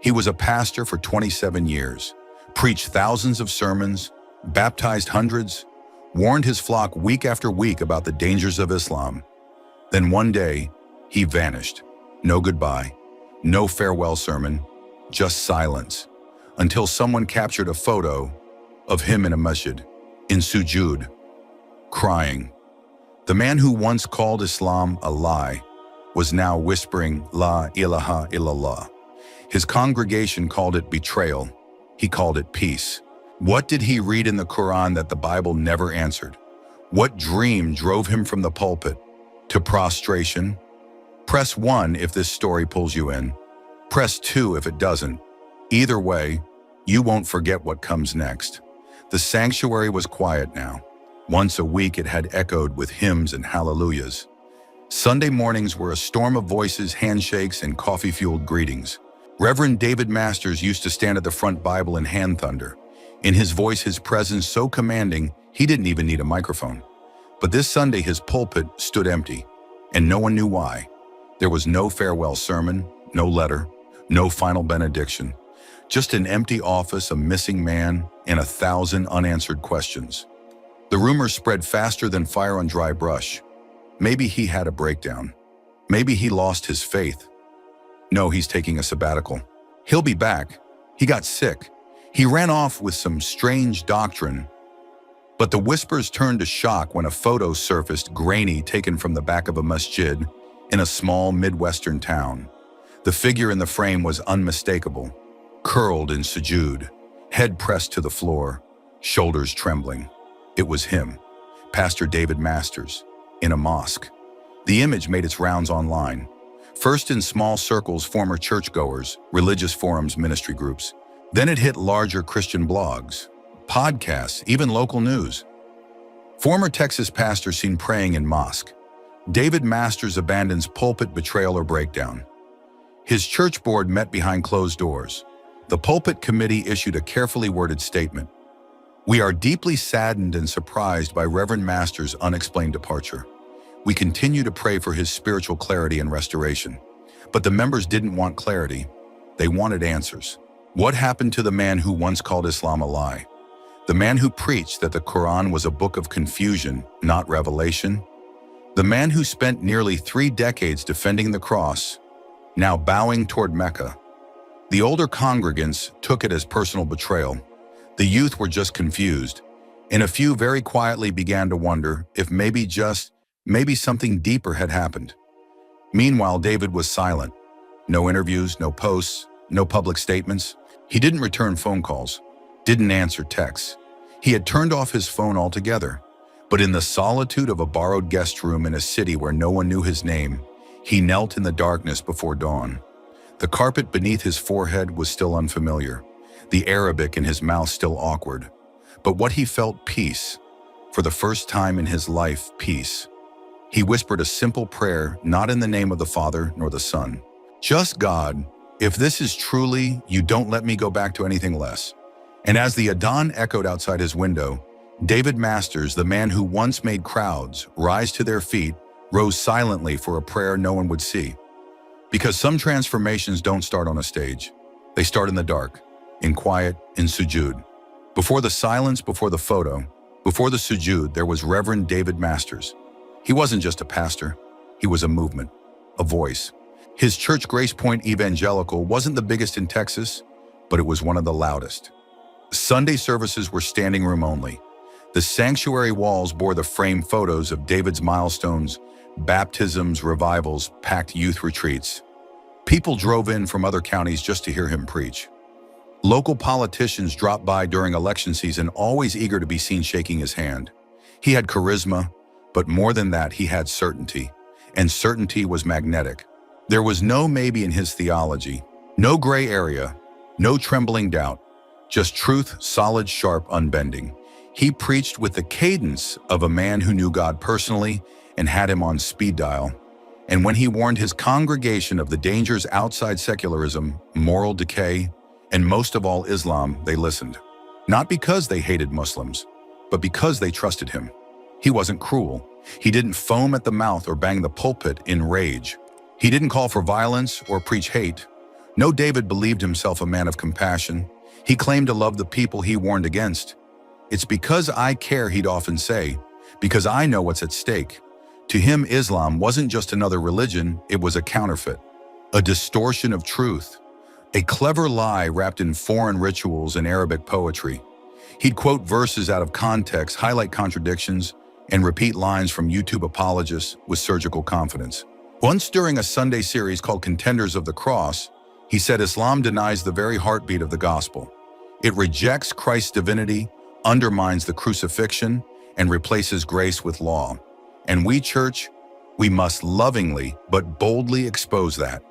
He was a pastor for 27 years, preached thousands of sermons, baptized hundreds, warned his flock week after week about the dangers of Islam. Then one day, he vanished. No goodbye, no farewell sermon, just silence, until someone captured a photo of him in a masjid, in sujood, crying. The man who once called Islam a lie was now whispering, La ilaha illallah. His congregation called it betrayal. He called it peace. What did he read in the Qur'an that the Bible never answered? What dream drove him from the pulpit to prostration? Press 1 if this story pulls you in. Press 2 if it doesn't. Either way, you won't forget what comes next. The sanctuary was quiet now. Once a week it had echoed with hymns and hallelujahs. Sunday mornings were a storm of voices, handshakes, and coffee-fueled greetings. Reverend David Masters used to stand at the front, Bible in hand, thunder. In his voice, his presence so commanding, he didn't even need a microphone. But this Sunday, his pulpit stood empty, and no one knew why. There was no farewell sermon, no letter, no final benediction. Just an empty office, a missing man, and 1,000 unanswered questions. The rumors spread faster than fire on dry brush. Maybe he had a breakdown. Maybe he lost his faith. No, he's taking a sabbatical. He'll be back. He got sick. He ran off with some strange doctrine. But the whispers turned to shock when a photo surfaced, grainy, taken from the back of a masjid in a small Midwestern town. The figure in the frame was unmistakable, curled in sujood, head pressed to the floor, shoulders trembling. It was him, Pastor David Masters, in a mosque. The image made its rounds online, first in small circles, former churchgoers, religious forums, ministry groups. Then it hit larger Christian blogs, podcasts, even local news. Former Texas pastor seen praying in mosque. David Masters abandons pulpit, betrayal or breakdown. His church board met behind closed doors. The pulpit committee issued a carefully worded statement. We are deeply saddened and surprised by Reverend Masters' unexplained departure. We continue to pray for his spiritual clarity and restoration. But the members didn't want clarity. They wanted answers. What happened to the man who once called Islam a lie? The man who preached that the Qur'an was a book of confusion, not revelation? The man who spent nearly 3 decades defending the cross, now bowing toward Mecca? The older congregants took it as personal betrayal. The youth were just confused, and a few very quietly began to wonder if maybe something deeper had happened. Meanwhile, David was silent. No interviews, no posts, no public statements. He didn't return phone calls, didn't answer texts. He had turned off his phone altogether. But in the solitude of a borrowed guest room in a city where no one knew his name, he knelt in the darkness before dawn. The carpet beneath his forehead was still unfamiliar, the Arabic in his mouth still awkward. But what he felt, peace. For the first time in his life, peace. He whispered a simple prayer, not in the name of the Father nor the Son. Just God, if this is truly, you don't let me go back to anything less. And as the Adhan echoed outside his window, David Masters, the man who once made crowds rise to their feet, rose silently for a prayer no one would see. Because some transformations don't start on a stage. They start in the dark, in quiet, in sujood. Before the silence, before the photo, before the sujood, there was Reverend David Masters. He wasn't just a pastor. He was a movement, a voice. His church, Grace Point Evangelical, wasn't the biggest in Texas, but it was one of the loudest. Sunday services were standing room only. The sanctuary walls bore the framed photos of David's milestones, baptisms, revivals, packed youth retreats. People drove in from other counties just to hear him preach. Local politicians dropped by during election season, always eager to be seen shaking his hand. He had charisma, but more than that, he had certainty. And certainty was magnetic. There was no maybe in his theology, no gray area, no trembling doubt, just truth, solid, sharp, unbending. He preached with the cadence of a man who knew God personally and had him on speed dial. And when he warned his congregation of the dangers outside secularism, moral decay, and most of all Islam, they listened. Not because they hated Muslims, but because they trusted him. He wasn't cruel. He didn't foam at the mouth or bang the pulpit in rage. He didn't call for violence or preach hate. No, David believed himself a man of compassion. He claimed to love the people he warned against. "It's because I care," he'd often say, "because I know what's at stake." To him, Islam wasn't just another religion, it was a counterfeit, a distortion of truth, a clever lie wrapped in foreign rituals and Arabic poetry. He'd quote verses out of context, highlight contradictions, and repeat lines from YouTube apologists with surgical confidence. Once during a Sunday series called Contenders of the Cross, he said Islam denies the very heartbeat of the gospel. It rejects Christ's divinity, undermines the crucifixion, and replaces grace with law. And we, church, we must lovingly but boldly expose that.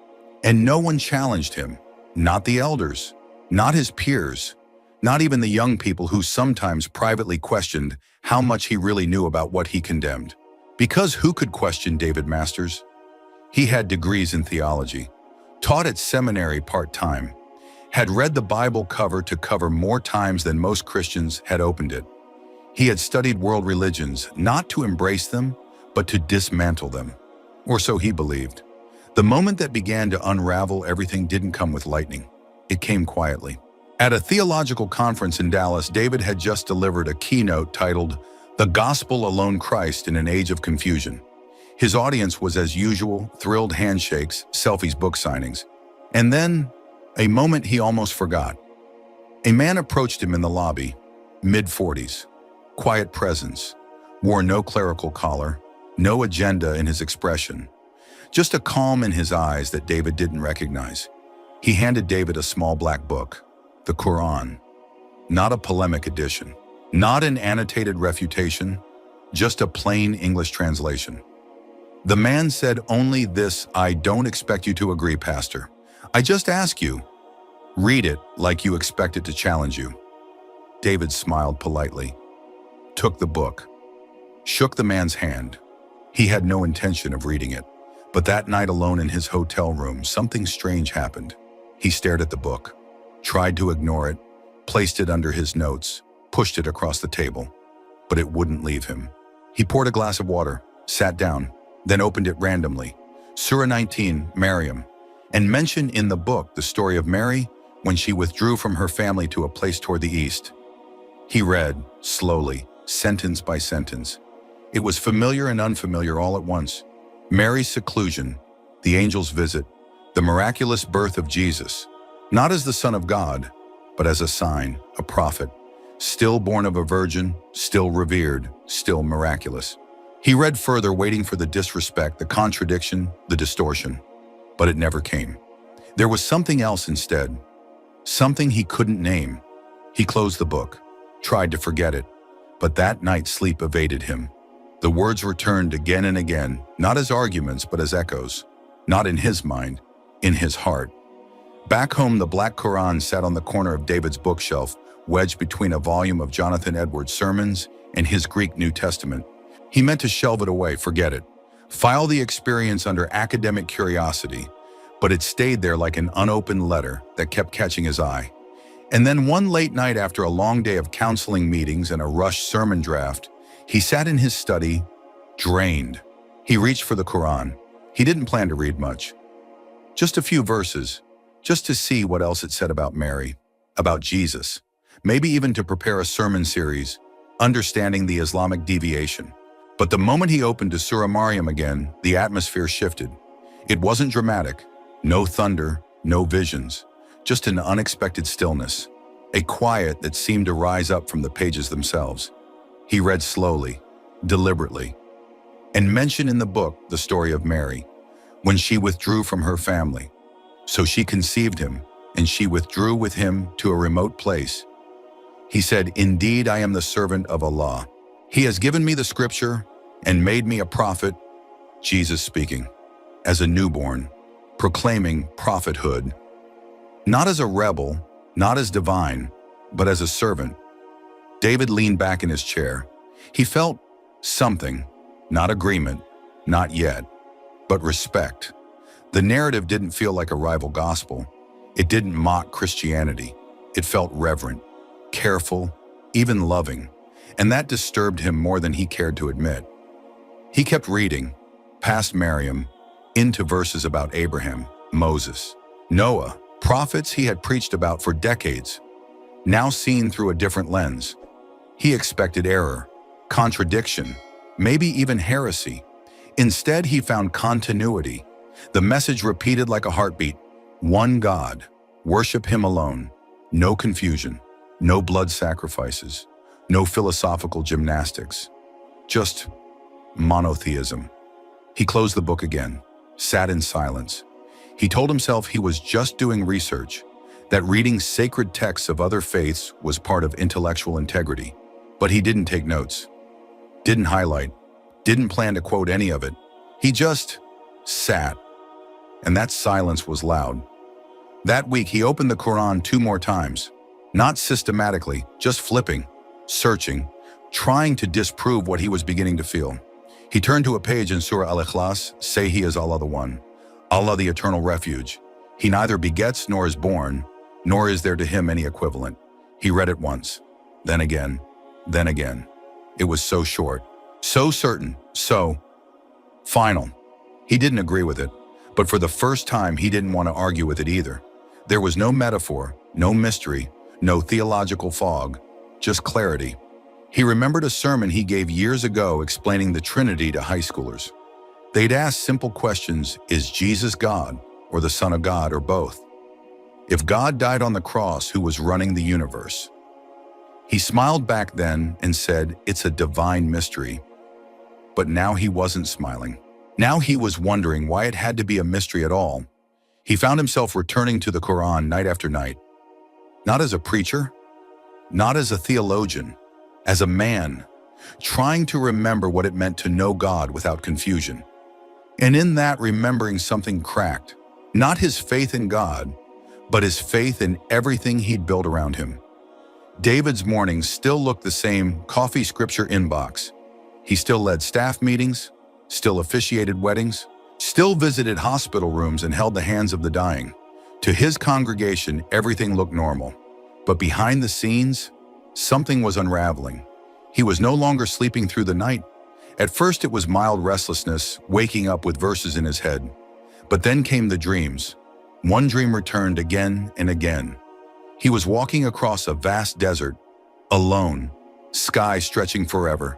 And no one challenged him, not the elders, not his peers, not even the young people who sometimes privately questioned how much he really knew about what he condemned. Because who could question David Masters? He had degrees in theology, taught at seminary part-time, had read the Bible cover to cover more times than most Christians had opened it. He had studied world religions, not to embrace them, but to dismantle them. Or so he believed. The moment that began to unravel everything didn't come with lightning. It came quietly. At a theological conference in Dallas, David had just delivered a keynote titled, "The Gospel Alone Christ in an Age of Confusion." His audience was, as usual, thrilled handshakes, selfies, book signings. And then, a moment he almost forgot. A man approached him in the lobby, mid-40s, quiet presence, wore no clerical collar, no agenda in his expression, just a calm in his eyes that David didn't recognize. He handed David a small black book, the Qur'an, not a polemic edition, not an annotated refutation, just a plain English translation. The man said only this: "I don't expect you to agree, Pastor. I just ask you, read it like you expect it to challenge you." David smiled politely, took the book, shook the man's hand. He had no intention of reading it, but that night alone in his hotel room, something strange happened. He stared at the book, tried to ignore it, placed it under his notes, pushed it across the table, but it wouldn't leave him. He poured a glass of water, sat down, then opened it randomly. Surah 19, Maryam, and mentioned in the book the story of Mary when she withdrew from her family to a place toward the east. He read, slowly, sentence by sentence. It was familiar and unfamiliar all at once. Mary's seclusion, the angel's visit, the miraculous birth of Jesus, not as the Son of God, but as a sign, a prophet, still born of a virgin, still revered, still miraculous. He read further, waiting for the disrespect, the contradiction, the distortion, but it never came. There was something else instead, something he couldn't name. He closed the book, tried to forget it, but that night sleep evaded him. The words returned again and again, not as arguments, but as echoes, not in his mind, in his heart. Back home, the black Qur'an sat on the corner of David's bookshelf, wedged between a volume of Jonathan Edwards' sermons and his Greek New Testament. He meant to shelve it away, forget it, file the experience under academic curiosity, but it stayed there like an unopened letter that kept catching his eye. And then one late night, after a long day of counseling meetings and a rushed sermon draft, he sat in his study, drained. He reached for the Qur'an. He didn't plan to read much. Just a few verses, just to see what else it said about Mary, about Jesus, maybe even to prepare a sermon series, understanding the Islamic deviation. But the moment he opened to Surah Maryam again, the atmosphere shifted. It wasn't dramatic, no thunder, no visions, just an unexpected stillness, a quiet that seemed to rise up from the pages themselves. He read slowly, deliberately, and mentioned in the book the story of Mary, when she withdrew from her family. So she conceived him, and she withdrew with him to a remote place. He said, "Indeed, I am the servant of Allah. He has given me the scripture and made me a prophet," Jesus speaking, as a newborn, proclaiming prophethood, not as a rebel, not as divine, but as a servant. David leaned back in his chair. He felt something, not agreement, not yet, but respect. The narrative didn't feel like a rival gospel. It didn't mock Christianity. It felt reverent, careful, even loving, and that disturbed him more than he cared to admit. He kept reading, past Maryam, into verses about Abraham, Moses, Noah, Prophets he had preached about for decades, now seen through a different lens. He expected error, contradiction, maybe even heresy. Instead, he found continuity. The message repeated like a heartbeat: one God, worship him alone, no confusion, no blood sacrifices, no philosophical gymnastics, just monotheism. He closed the book again, sat in silence. He told himself he was just doing research, that reading sacred texts of other faiths was part of intellectual integrity. But he didn't take notes, didn't highlight, didn't plan to quote any of it. He just sat, and that silence was loud. That week, he opened the Qur'an 2 more times, not systematically, just flipping, searching, trying to disprove what he was beginning to feel. He turned to a page in Surah Al-Ikhlas: say he is Allah the One, Allah the eternal refuge. He neither begets nor is born, nor is there to him any equivalent. He read it once, then again, then again. It was so short, so certain, so final. He didn't agree with it, but for the first time he didn't want to argue with it either. There was no metaphor, no mystery, no theological fog, just clarity. He remembered a sermon he gave years ago explaining the Trinity to high schoolers. They'd ask simple questions: is Jesus God, or the Son of God, or both? If God died on the cross, who was running the universe? He smiled back then and said, it's a divine mystery. But now he wasn't smiling. Now he was wondering why it had to be a mystery at all. He found himself returning to the Qur'an night after night. Not as a preacher, not as a theologian, as a man, trying to remember what it meant to know God without confusion. And in that remembering, something cracked. Not his faith in God, but his faith in everything he'd built around him. David's mornings still looked the same: coffee, scripture, inbox. He still led staff meetings, still officiated weddings, still visited hospital rooms and held the hands of the dying. To his congregation, everything looked normal. But behind the scenes, something was unraveling. He was no longer sleeping through the night. At first it was mild restlessness, waking up with verses in his head. But then came the dreams. One dream returned again and again. He was walking across a vast desert, alone, sky stretching forever.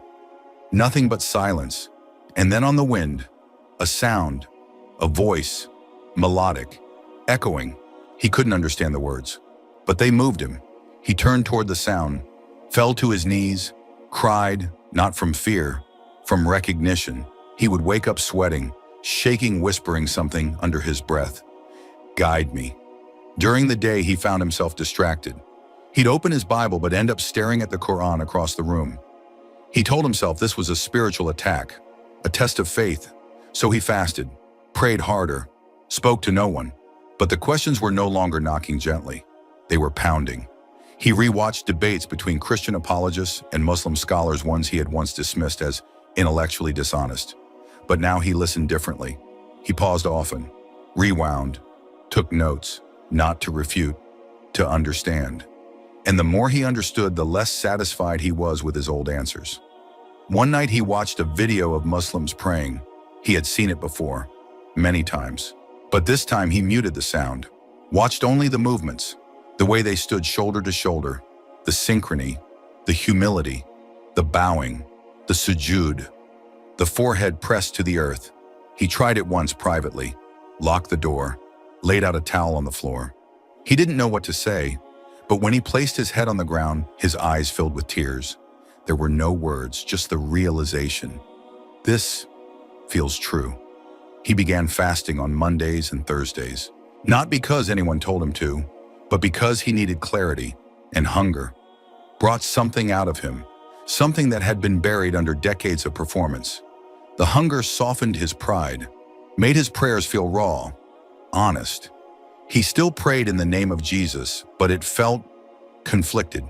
Nothing but silence. And then on the wind, a sound, a voice, melodic, echoing. He couldn't understand the words, but they moved him. He turned toward the sound, fell to his knees, cried, not from fear, from recognition. He would wake up sweating, shaking, whispering something under his breath. Guide me. During the day, he found himself distracted. He'd open his Bible but end up staring at the Qur'an across the room. He told himself this was a spiritual attack, a test of faith. So he fasted, prayed harder, spoke to no one. But the questions were no longer knocking gently. They were pounding. He rewatched debates between Christian apologists and Muslim scholars, ones he had once dismissed as intellectually dishonest. But now he listened differently. He paused often, rewound, took notes, not to refute, to understand. And the more he understood, the less satisfied he was with his old answers. One night he watched a video of Muslims praying. He had seen it before, many times. But this time he muted the sound, watched only the movements, the way they stood shoulder to shoulder, the synchrony, the humility, the bowing, the sujood, the forehead pressed to the earth. He tried it once privately, locked the door, laid out a towel on the floor. He didn't know what to say, but when he placed his head on the ground, his eyes filled with tears. There were no words, just the realization. This feels true. He began fasting on Mondays and Thursdays, not because anyone told him to, but because he needed clarity, and hunger brought something out of him, something that had been buried under decades of performance. The hunger softened his pride, made his prayers feel raw, honest. He still prayed in the name of Jesus, but it felt conflicted.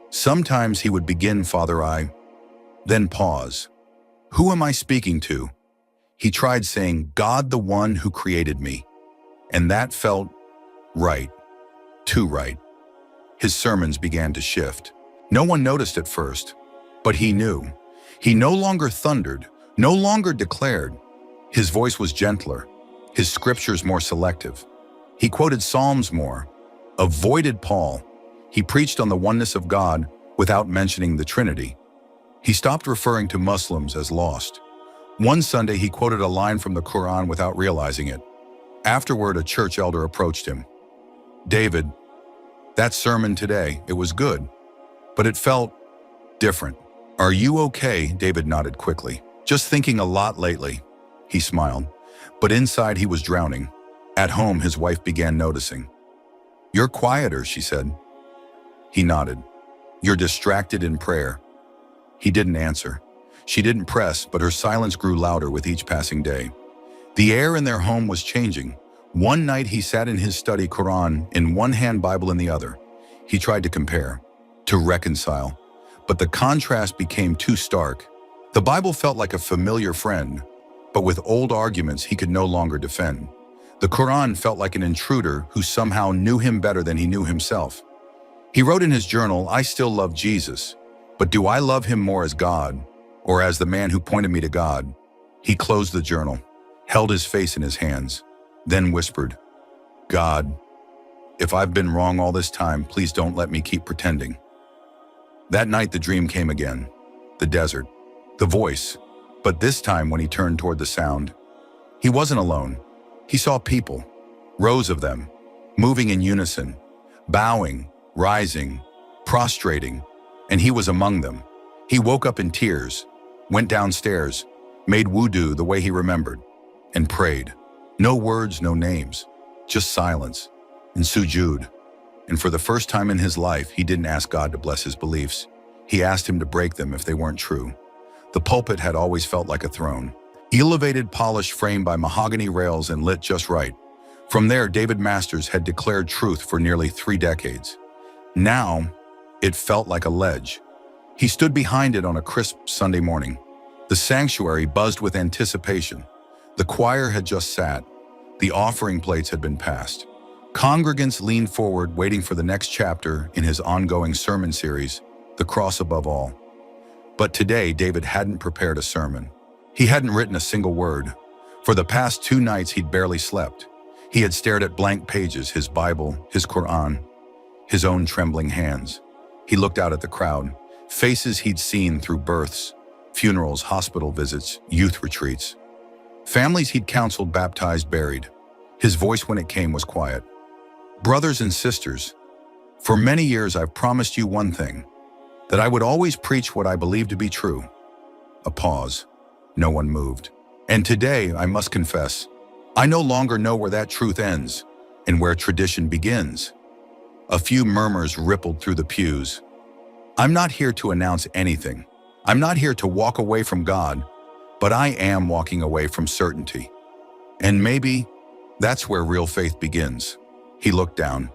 Sometimes he would begin, Father I, then pause. Who am I speaking to? He tried saying, God, the one who created me. And that felt right, too right. His sermons began to shift. No one noticed at first, but he knew. He no longer thundered, no longer declared. His voice was gentler, his scriptures more selective. He quoted Psalms more, avoided Paul. He preached on the oneness of God without mentioning the Trinity. He stopped referring to Muslims as lost. One Sunday, he quoted a line from the Qur'an without realizing it. Afterward, a church elder approached him. "David, that sermon today, it was good, but it felt different. Are you okay?" David nodded quickly. "Just thinking a lot lately." He smiled, but inside he was drowning. At home, his wife began noticing. "You're quieter," she said. He nodded. "You're distracted in prayer." He didn't answer. She didn't press, but her silence grew louder with each passing day. The air in their home was changing. One night he sat in his study, Qur'an in one hand, Bible in the other. He tried to compare, to reconcile, but the contrast became too stark. The Bible felt like a familiar friend, but with old arguments he could no longer defend. The Qur'an felt like an intruder who somehow knew him better than he knew himself. He wrote in his journal, "I still love Jesus, but do I love him more as God or as the man who pointed me to God?" He closed the journal, held his face in his hands, then whispered, "God, if I've been wrong all this time, please don't let me keep pretending." That night the dream came again, the desert, the voice, but this time when he turned toward the sound, he wasn't alone. He saw people, rows of them, moving in unison, bowing, rising, prostrating, and he was among them. He woke up in tears, went downstairs, made wudu the way he remembered, and prayed. No words, no names, just silence and sujud. And for the first time in his life, he didn't ask God to bless his beliefs. He asked him to break them if they weren't true. The pulpit had always felt like a throne, elevated, polished, framed by mahogany rails and lit just right. From there, David Masters had declared truth for nearly 3 decades. Now, it felt like a ledge. He stood behind it on a crisp Sunday morning. The sanctuary buzzed with anticipation. The choir had just sat. The offering plates had been passed. Congregants leaned forward, waiting for the next chapter in his ongoing sermon series, The Cross Above All. But today, David hadn't prepared a sermon. He hadn't written a single word. For the past 2 nights, he'd barely slept. He had stared at blank pages, his Bible, his Qur'an, his own trembling hands. He looked out at the crowd, faces he'd seen through births, funerals, hospital visits, youth retreats. Families he'd counseled, baptized, buried. His voice when it came was quiet. "Brothers and sisters, for many years I've promised you one thing, that I would always preach what I believe to be true." A pause. No one moved. "And today, I must confess, I no longer know where that truth ends and where tradition begins." A few murmurs rippled through the pews. "I'm not here to announce anything. I'm not here to walk away from God, but I am walking away from certainty. And maybe that's where real faith begins." He looked down,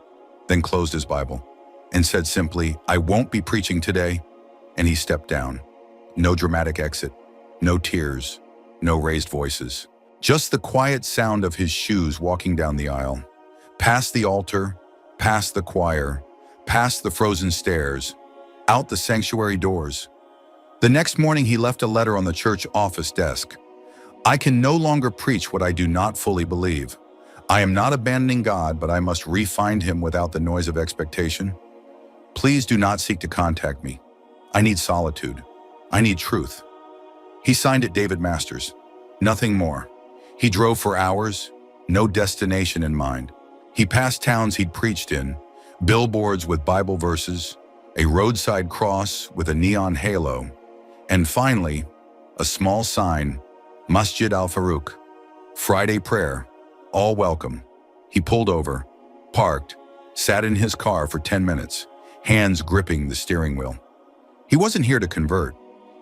then closed his Bible, and said simply, "I won't be preaching today," and he stepped down. No dramatic exit, no tears, no raised voices. Just the quiet sound of his shoes walking down the aisle, past the altar, past the choir, past the frozen stairs, out the sanctuary doors. The next morning he left a letter on the church office desk. "I can no longer preach what I do not fully believe. I am not abandoning God, but I must re-find him without the noise of expectation. Please do not seek to contact me. I need solitude. I need truth." He signed it David Masters. Nothing more. He drove for hours, no destination in mind. He passed towns he'd preached in, billboards with Bible verses, a roadside cross with a neon halo, and finally, a small sign, Masjid al-Faruq, Friday prayer, all welcome. He pulled over, parked, sat in his car for 10 minutes, hands gripping the steering wheel. He wasn't here to convert.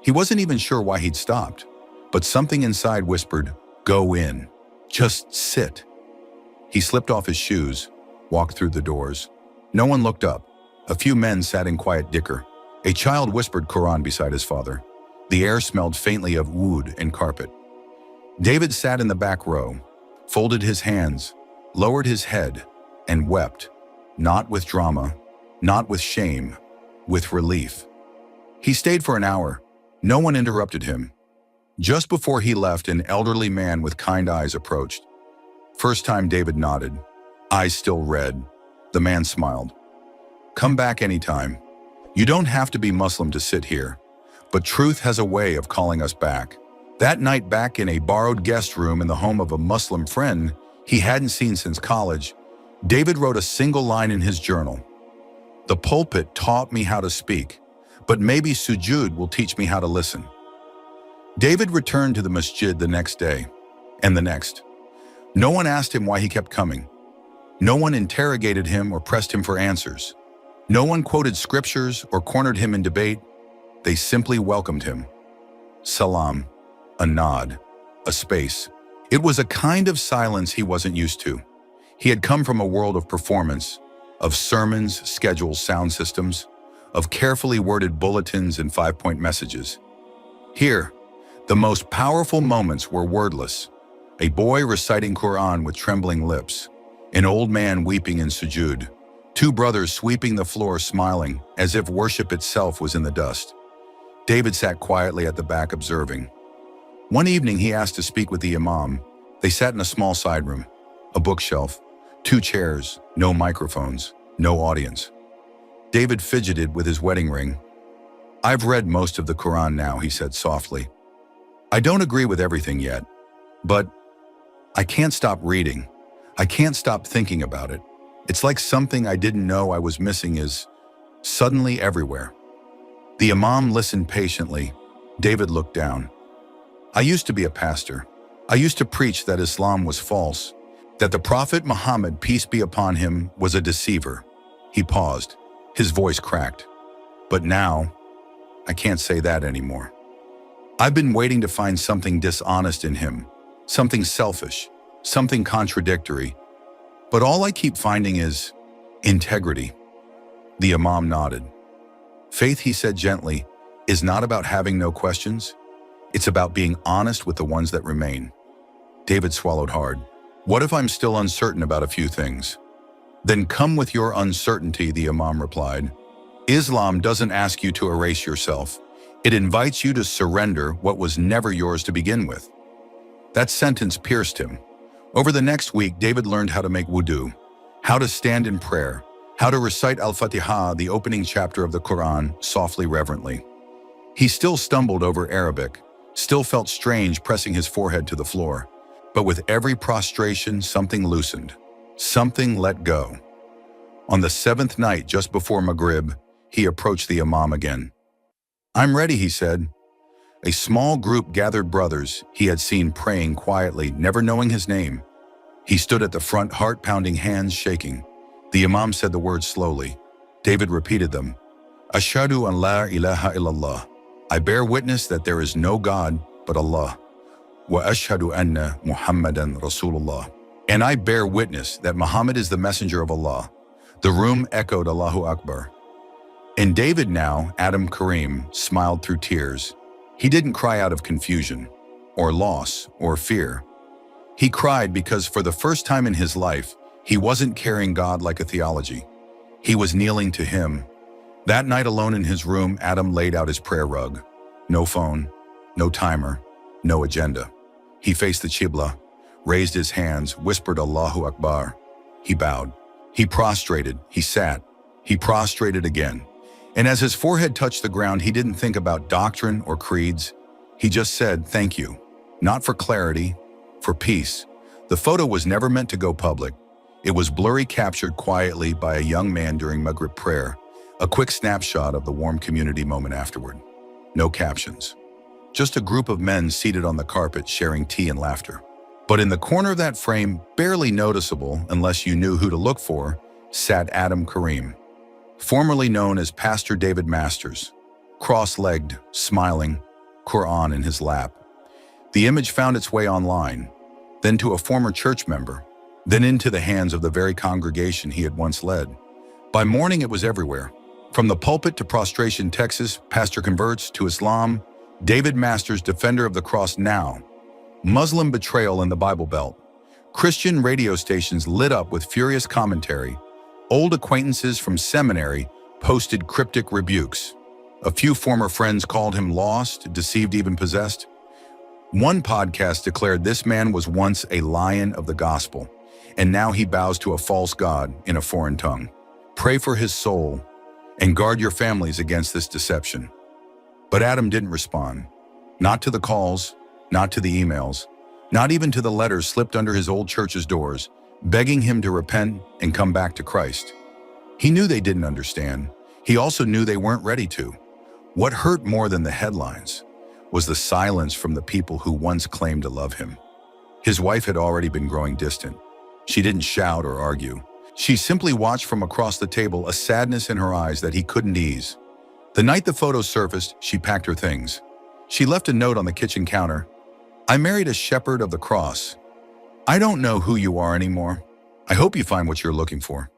He wasn't even sure why he'd stopped, but something inside whispered, "Go in, just sit." He slipped off his shoes, walked through the doors. No one looked up. A few men sat in quiet dicker. A child whispered Qur'an beside his father. The air smelled faintly of wood and carpet. David sat in the back row, folded his hands, lowered his head, and wept, not with drama, not with shame, with relief. He stayed for an hour. No one interrupted him. Just before he left, an elderly man with kind eyes approached. First time David nodded, Eyes still red. The man smiled. Come back anytime. You don't have to be Muslim to sit here, but truth has a way of calling us back. That night, back in a borrowed guest room in the home of a Muslim friend he hadn't seen since college, David wrote a single line in his journal. The pulpit taught me how to speak, but maybe sujud will teach me how to listen. David returned to the masjid the next day, and the next. No one asked him why he kept coming. No one interrogated him or pressed him for answers. No one quoted scriptures or cornered him in debate. They simply welcomed him. Salam, a nod, a space. It was a kind of silence he wasn't used to. He had come from a world of performance, of sermons, schedules, sound systems, of carefully worded bulletins and 5-point messages. Here, the most powerful moments were wordless. A boy reciting Qur'an with trembling lips, an old man weeping in sujud, two brothers sweeping the floor smiling as if worship itself was in the dust. David sat quietly at the back observing. One evening he asked to speak with the imam. They sat in a small side room, a bookshelf, 2 chairs, no microphones, no audience. David fidgeted with his wedding ring. I've read most of the Qur'an now, he said softly. I don't agree with everything yet, but I can't stop reading. I can't stop thinking about it. It's like something I didn't know I was missing is suddenly everywhere. The imam listened patiently. David looked down. I used to be a pastor. I used to preach that Islam was false, that the Prophet Muhammad, peace be upon him, was a deceiver. He paused. His voice cracked. But now, I can't say that anymore. I've been waiting to find something dishonest in him, something selfish, something contradictory. But all I keep finding is integrity. The imam nodded. Faith, he said gently, is not about having no questions. It's about being honest with the ones that remain. David swallowed hard. What if I'm still uncertain about a few things? Then come with your uncertainty, the imam replied. Islam doesn't ask you to erase yourself. It invites you to surrender what was never yours to begin with. That sentence pierced him. Over the next week, David learned how to make wudu, how to stand in prayer, how to recite Al-Fatiha, the opening chapter of the Qur'an, softly, reverently. He still stumbled over Arabic, still felt strange pressing his forehead to the floor. But with every prostration, something loosened, something let go. On the 7th night, just before Maghrib, he approached the imam again. I'm ready, he said. A small group gathered brothers he had seen praying quietly, never knowing his name. He stood at the front, heart-pounding, hands shaking. The imam said the words slowly. David repeated them. Ashhadu an la ilaha illallah. I bear witness that there is no God but Allah. Wa ashhadu anna Muhammadan Rasulullah. And I bear witness that Muhammad is the messenger of Allah. The room echoed Allahu Akbar. And David now, Adam Kareem, smiled through tears. He didn't cry out of confusion, or loss, or fear. He cried because for the first time in his life, he wasn't carrying God like a theology. He was kneeling to him. That night alone in his room, Adam laid out his prayer rug. No phone, no timer, no agenda. He faced the Qibla, raised his hands, whispered Allahu Akbar. He bowed. He prostrated. He sat. He prostrated again. And as his forehead touched the ground, he didn't think about doctrine or creeds. He just said, thank you. Not for clarity, for peace. The photo was never meant to go public. It was blurry, captured quietly by a young man during Maghrib prayer, a quick snapshot of the warm community moment afterward. No captions. Just a group of men seated on the carpet sharing tea and laughter. But in the corner of that frame, barely noticeable unless you knew who to look for, sat Adam Kareem, formerly known as Pastor David Masters, cross-legged, smiling, Qur'an in his lap. The image found its way online, then to a former church member, then into the hands of the very congregation he had once led. By morning, it was everywhere. From the pulpit to prostration, Texas, pastor converts to Islam, David Masters, defender of the cross now, Muslim betrayal in the Bible Belt. Christian radio stations lit up with furious commentary. Old acquaintances from seminary posted cryptic rebukes. A few former friends called him lost, deceived, even possessed. One podcast declared this man was once a lion of the gospel, and now he bows to a false god in a foreign tongue. Pray for his soul and guard your families against this deception. But Adam didn't respond. Not to the calls, not to the emails, not even to the letters slipped under his old church's doors, begging him to repent and come back to Christ. He knew they didn't understand. He also knew they weren't ready to. What hurt more than the headlines was the silence from the people who once claimed to love him. His wife had already been growing distant. She didn't shout or argue. She simply watched from across the table, a sadness in her eyes that he couldn't ease. The night the photos surfaced, she packed her things. She left a note on the kitchen counter. I married a shepherd of the cross. I don't know who you are anymore. I hope you find what you're looking for.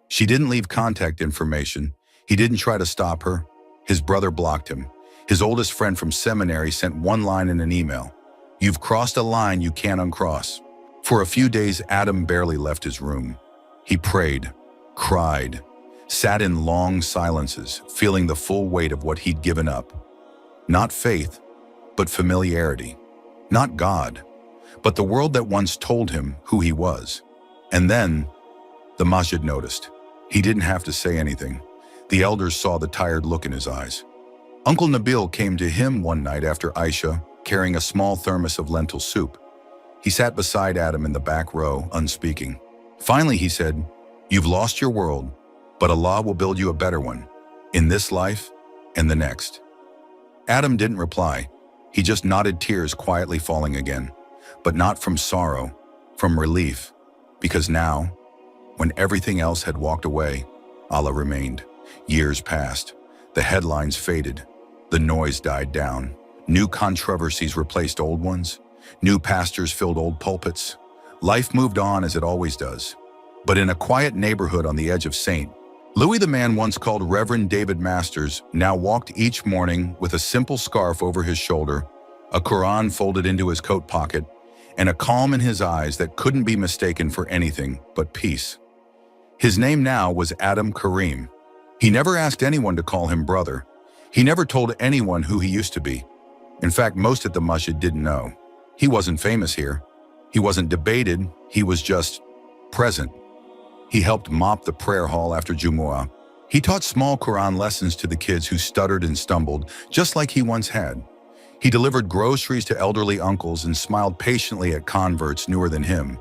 She didn't leave contact information. He didn't try to stop her. His brother blocked him. His oldest friend from seminary sent one line in an email. You've crossed a line you can't uncross. For a few days, Adam barely left his room. He prayed, cried, sat in long silences, feeling the full weight of what he'd given up. Not faith, but familiarity. Not God, but the world that once told him who he was. And then, the masjid noticed. He didn't have to say anything. The elders saw the tired look in his eyes. Uncle Nabil came to him one night after Aisha, carrying a small thermos of lentil soup. He sat beside Adam in the back row, unspeaking. Finally, he said, You've lost your world, but Allah will build you a better one, in this life and the next. Adam didn't reply. He just nodded, tears quietly falling again, but not from sorrow, from relief, because now, when everything else had walked away, Allah remained. Years passed. The headlines faded. The noise died down. New controversies replaced old ones. New pastors filled old pulpits. Life moved on as it always does. But in a quiet neighborhood on the edge of St. Louis, the man once called Reverend David Masters now walked each morning with a simple scarf over his shoulder, a Qur'an folded into his coat pocket, and a calm in his eyes that couldn't be mistaken for anything but peace. His name now was Adam Kareem. He never asked anyone to call him brother. He never told anyone who he used to be. In fact, most at the masjid didn't know. He wasn't famous here. He wasn't debated. He was just present. He helped mop the prayer hall after Jumu'ah. He taught small Qur'an lessons to the kids who stuttered and stumbled, just like he once had. He delivered groceries to elderly uncles and smiled patiently at converts newer than him.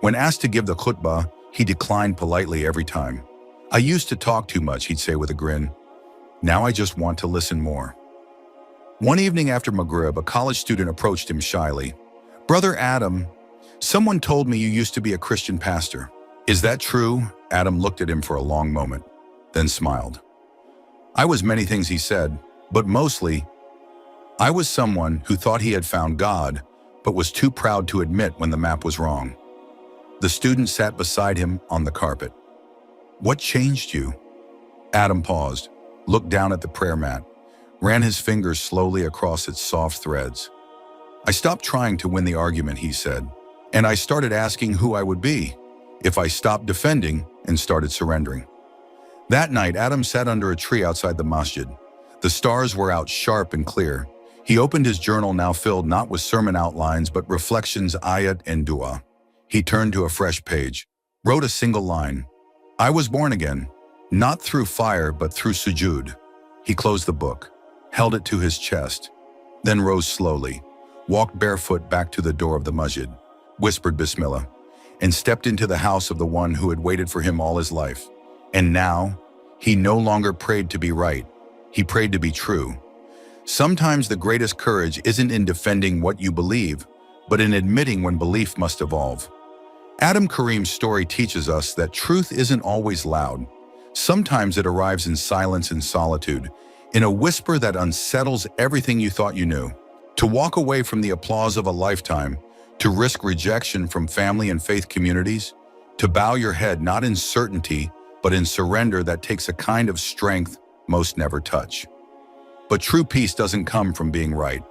When asked to give the khutbah, he declined politely every time. I used to talk too much, he'd say with a grin. Now I just want to listen more. One evening after Maghrib, a college student approached him shyly. Brother Adam, someone told me you used to be a Christian pastor. Is that true? Adam looked at him for a long moment, then smiled. I was many things, he said, but mostly, I was someone who thought he had found God, but was too proud to admit when the map was wrong. The student sat beside him on the carpet. What changed you? Adam paused, looked down at the prayer mat, ran his fingers slowly across its soft threads. I stopped trying to win the argument, he said, and I started asking who I would be if I stopped defending and started surrendering. That night, Adam sat under a tree outside the masjid. The stars were out sharp and clear. He opened his journal, now filled not with sermon outlines, but reflections, ayat, and dua. He turned to a fresh page, wrote a single line. I was born again, not through fire, but through sujud. He closed the book, held it to his chest, then rose slowly, walked barefoot back to the door of the masjid, whispered Bismillah, and stepped into the house of the one who had waited for him all his life. And now, he no longer prayed to be right. He prayed to be true. Sometimes the greatest courage isn't in defending what you believe, but in admitting when belief must evolve. Adam Kareem's story teaches us that truth isn't always loud. Sometimes it arrives in silence and solitude, in a whisper that unsettles everything you thought you knew. To walk away from the applause of a lifetime, to risk rejection from family and faith communities, to bow your head not in certainty, but in surrender that takes a kind of strength most never touch. But true peace doesn't come from being right.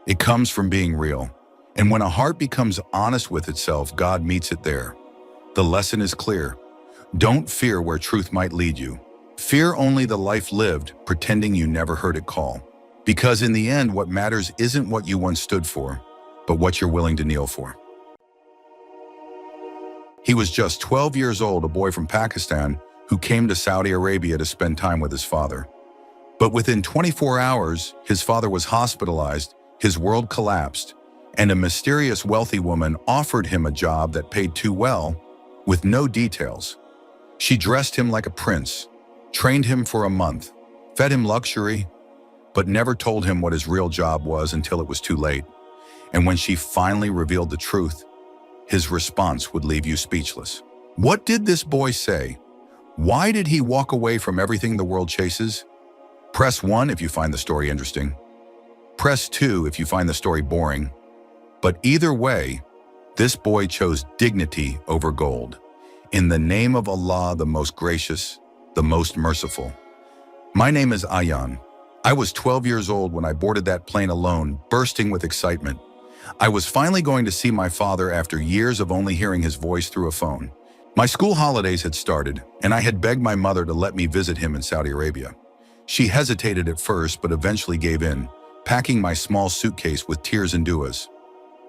It comes from being real. And when a heart becomes honest with itself, God meets it there. The lesson is clear. Don't fear where truth might lead you. Fear only the life lived, pretending you never heard it call. Because in the end, what matters isn't what you once stood for, but what you're willing to kneel for. He was just 12 years old, a boy from Pakistan who came to Saudi Arabia to spend time with his father. But within 24 hours, his father was hospitalized, his world collapsed, and a mysterious wealthy woman offered him a job that paid too well, with no details. She dressed him like a prince, trained him for a month, fed him luxury, but never told him what his real job was until it was too late. And when she finally revealed the truth, his response would leave you speechless. What did this boy say? Why did he walk away from everything the world chases? Press 1 if you find the story interesting. Press 2 if you find the story boring. But either way, this boy chose dignity over gold. In the name of Allah, the most gracious, the most merciful. My name is Ayan. I was 12 years old when I boarded that plane alone, bursting with excitement. I was finally going to see my father after years of only hearing his voice through a phone. My school holidays had started, and I had begged my mother to let me visit him in Saudi Arabia. She hesitated at first, but eventually gave in, packing my small suitcase with tears and du'as.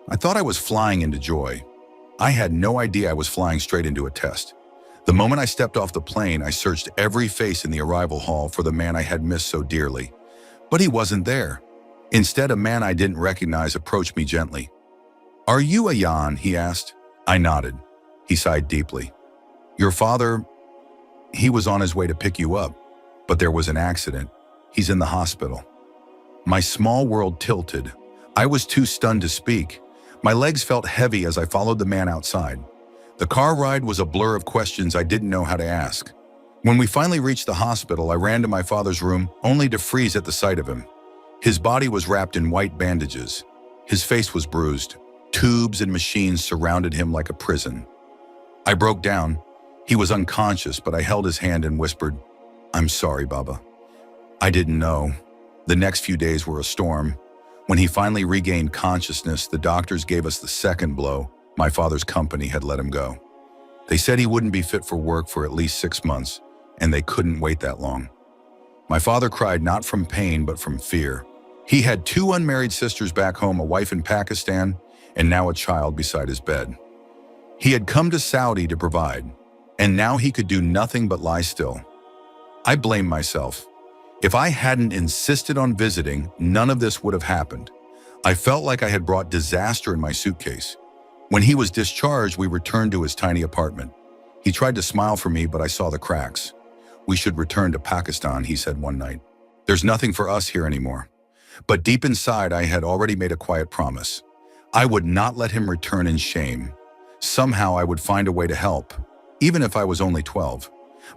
I thought I was flying into joy. I had no idea I was flying straight into a test. The moment I stepped off the plane, I searched every face in the arrival hall for the man I had missed so dearly. But he wasn't there. Instead, a man I didn't recognize approached me gently. "Are you Ayan?" he asked. I nodded. He sighed deeply. "Your father, he was on his way to pick you up, but there was an accident. He's in the hospital." My small world tilted. I was too stunned to speak. My legs felt heavy as I followed the man outside. The car ride was a blur of questions I didn't know how to ask. When we finally reached the hospital, I ran to my father's room, only to freeze at the sight of him. His body was wrapped in white bandages. His face was bruised. Tubes and machines surrounded him like a prison. I broke down. He was unconscious, but I held his hand and whispered, "I'm sorry, Baba." I didn't know. The next few days were a storm. When he finally regained consciousness, the doctors gave us the second blow. My father's company had let him go. They said he wouldn't be fit for work for at least 6 months, and they couldn't wait that long. My father cried not from pain, but from fear. He had 2 unmarried sisters back home, a wife in Pakistan, and now a child beside his bed. He had come to Saudi to provide, and now he could do nothing but lie still. I blamed myself. If I hadn't insisted on visiting, none of this would have happened. I felt like I had brought disaster in my suitcase. When he was discharged, we returned to his tiny apartment. He tried to smile for me, but I saw the cracks. "We should return to Pakistan," he said one night. "There's nothing for us here anymore." But deep inside, I had already made a quiet promise. I would not let him return in shame. Somehow I would find a way to help, even if I was only 12.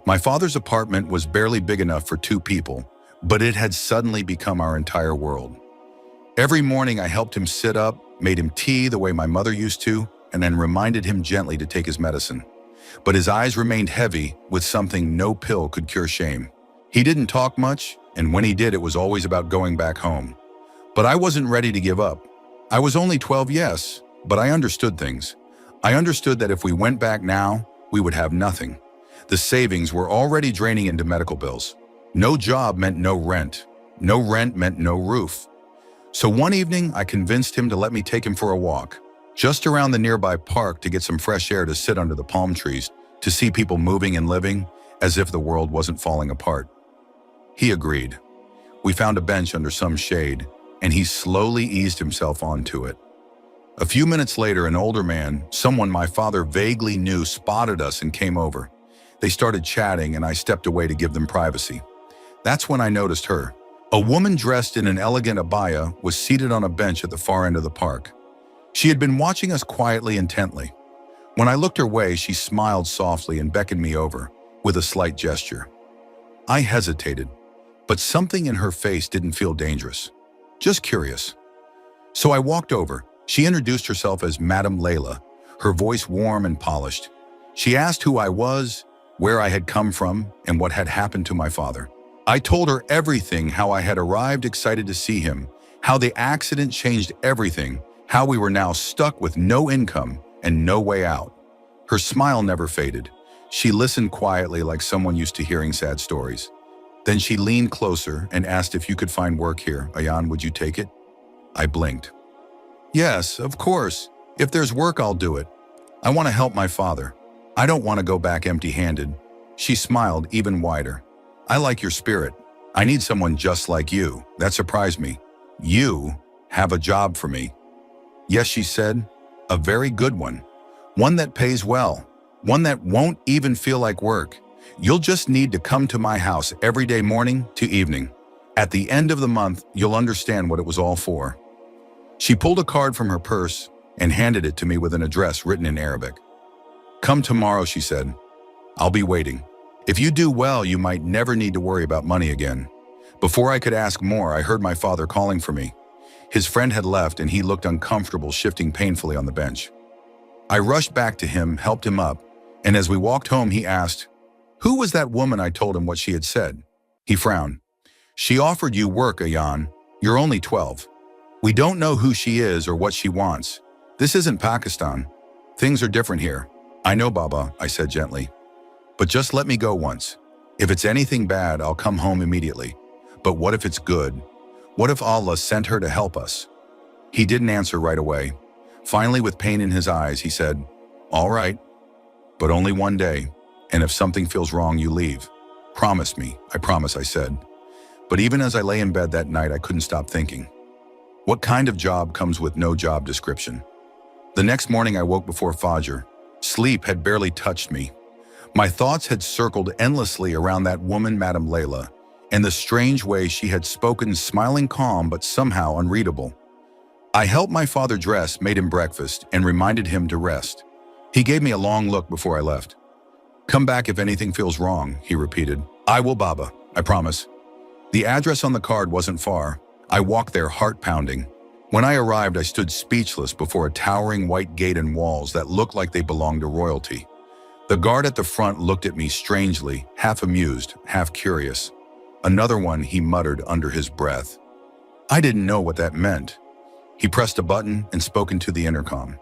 My father's apartment was barely big enough for 2 people, but it had suddenly become our entire world. Every morning I helped him sit up, made him tea the way my mother used to, and then reminded him gently to take his medicine. But his eyes remained heavy with something no pill could cure: shame. He didn't talk much, and when he did, it was always about going back home. But I wasn't ready to give up. I was only 12, yes, but I understood things. I understood that if we went back now, we would have nothing. The savings were already draining into medical bills. No job meant no rent. No rent meant no roof. So one evening, I convinced him to let me take him for a walk, just around the nearby park, to get some fresh air, to sit under the palm trees, to see people moving and living as if the world wasn't falling apart. He agreed. We found a bench under some shade, and he slowly eased himself onto it. A few minutes later, an older man, someone my father vaguely knew, spotted us and came over. They started chatting, and I stepped away to give them privacy. That's when I noticed her. A woman dressed in an elegant abaya was seated on a bench at the far end of the park. She had been watching us quietly, intently. When I looked her way, she smiled softly and beckoned me over, with a slight gesture. I hesitated, but something in her face didn't feel dangerous, just curious. So I walked over. She introduced herself as Madam Layla, her voice warm and polished. She asked who I was, where I had come from, and what had happened to my father. I told her everything: how I had arrived excited to see him, how the accident changed everything, how we were now stuck with no income and no way out. Her smile never faded. She listened quietly, like someone used to hearing sad stories. Then she leaned closer and asked, "If you could find work here, Ayan, would you take it?" I blinked. "Yes, of course. If there's work, I'll do it. I want to help my father." I don't want to go back empty-handed. She smiled even wider. I like your spirit. I need someone just like you. That surprised me. You have a job for me. Yes, she said, a very good one. One that pays well. One that won't even feel like work. You'll just need to come to my house every day morning to evening. At the end of the month, you'll understand what it was all for. She pulled a card from her purse and handed it to me with an address written in Arabic. Come tomorrow, she said. I'll be waiting. If you do well, you might never need to worry about money again. Before I could ask more, I heard my father calling for me. His friend had left and he looked uncomfortable, shifting painfully on the bench. I rushed back to him, helped him up, and as we walked home, he asked, "Who was that woman?" I told him what she had said. He frowned. "She offered you work, Ayan. You're only 12. We don't know who she is or what she wants. This isn't Pakistan. Things are different here." "I know, Baba," I said gently. "But just let me go once. If it's anything bad, I'll come home immediately. But what if it's good? What if Allah sent her to help us?" He didn't answer right away. Finally, with pain in his eyes, he said, "All right, but only one day. And if something feels wrong, you leave. Promise me." "I promise," I said. But even as I lay in bed that night, I couldn't stop thinking. What kind of job comes with no job description? The next morning, I woke before Fajr. Sleep had barely touched me. My thoughts had circled endlessly around that woman, Madame Layla, and the strange way she had spoken, smiling calm but somehow unreadable. I helped my father dress, made him breakfast, and reminded him to rest. He gave me a long look before I left. "Come back if anything feels wrong," he repeated. "I will, Baba, I promise." The address on the card wasn't far. I walked there, heart pounding. When I arrived, I stood speechless before a towering white gate and walls that looked like they belonged to royalty. The guard at the front looked at me strangely, half amused, half curious. Another one, he muttered under his breath. I didn't know what that meant. He pressed a button and spoke into the intercom.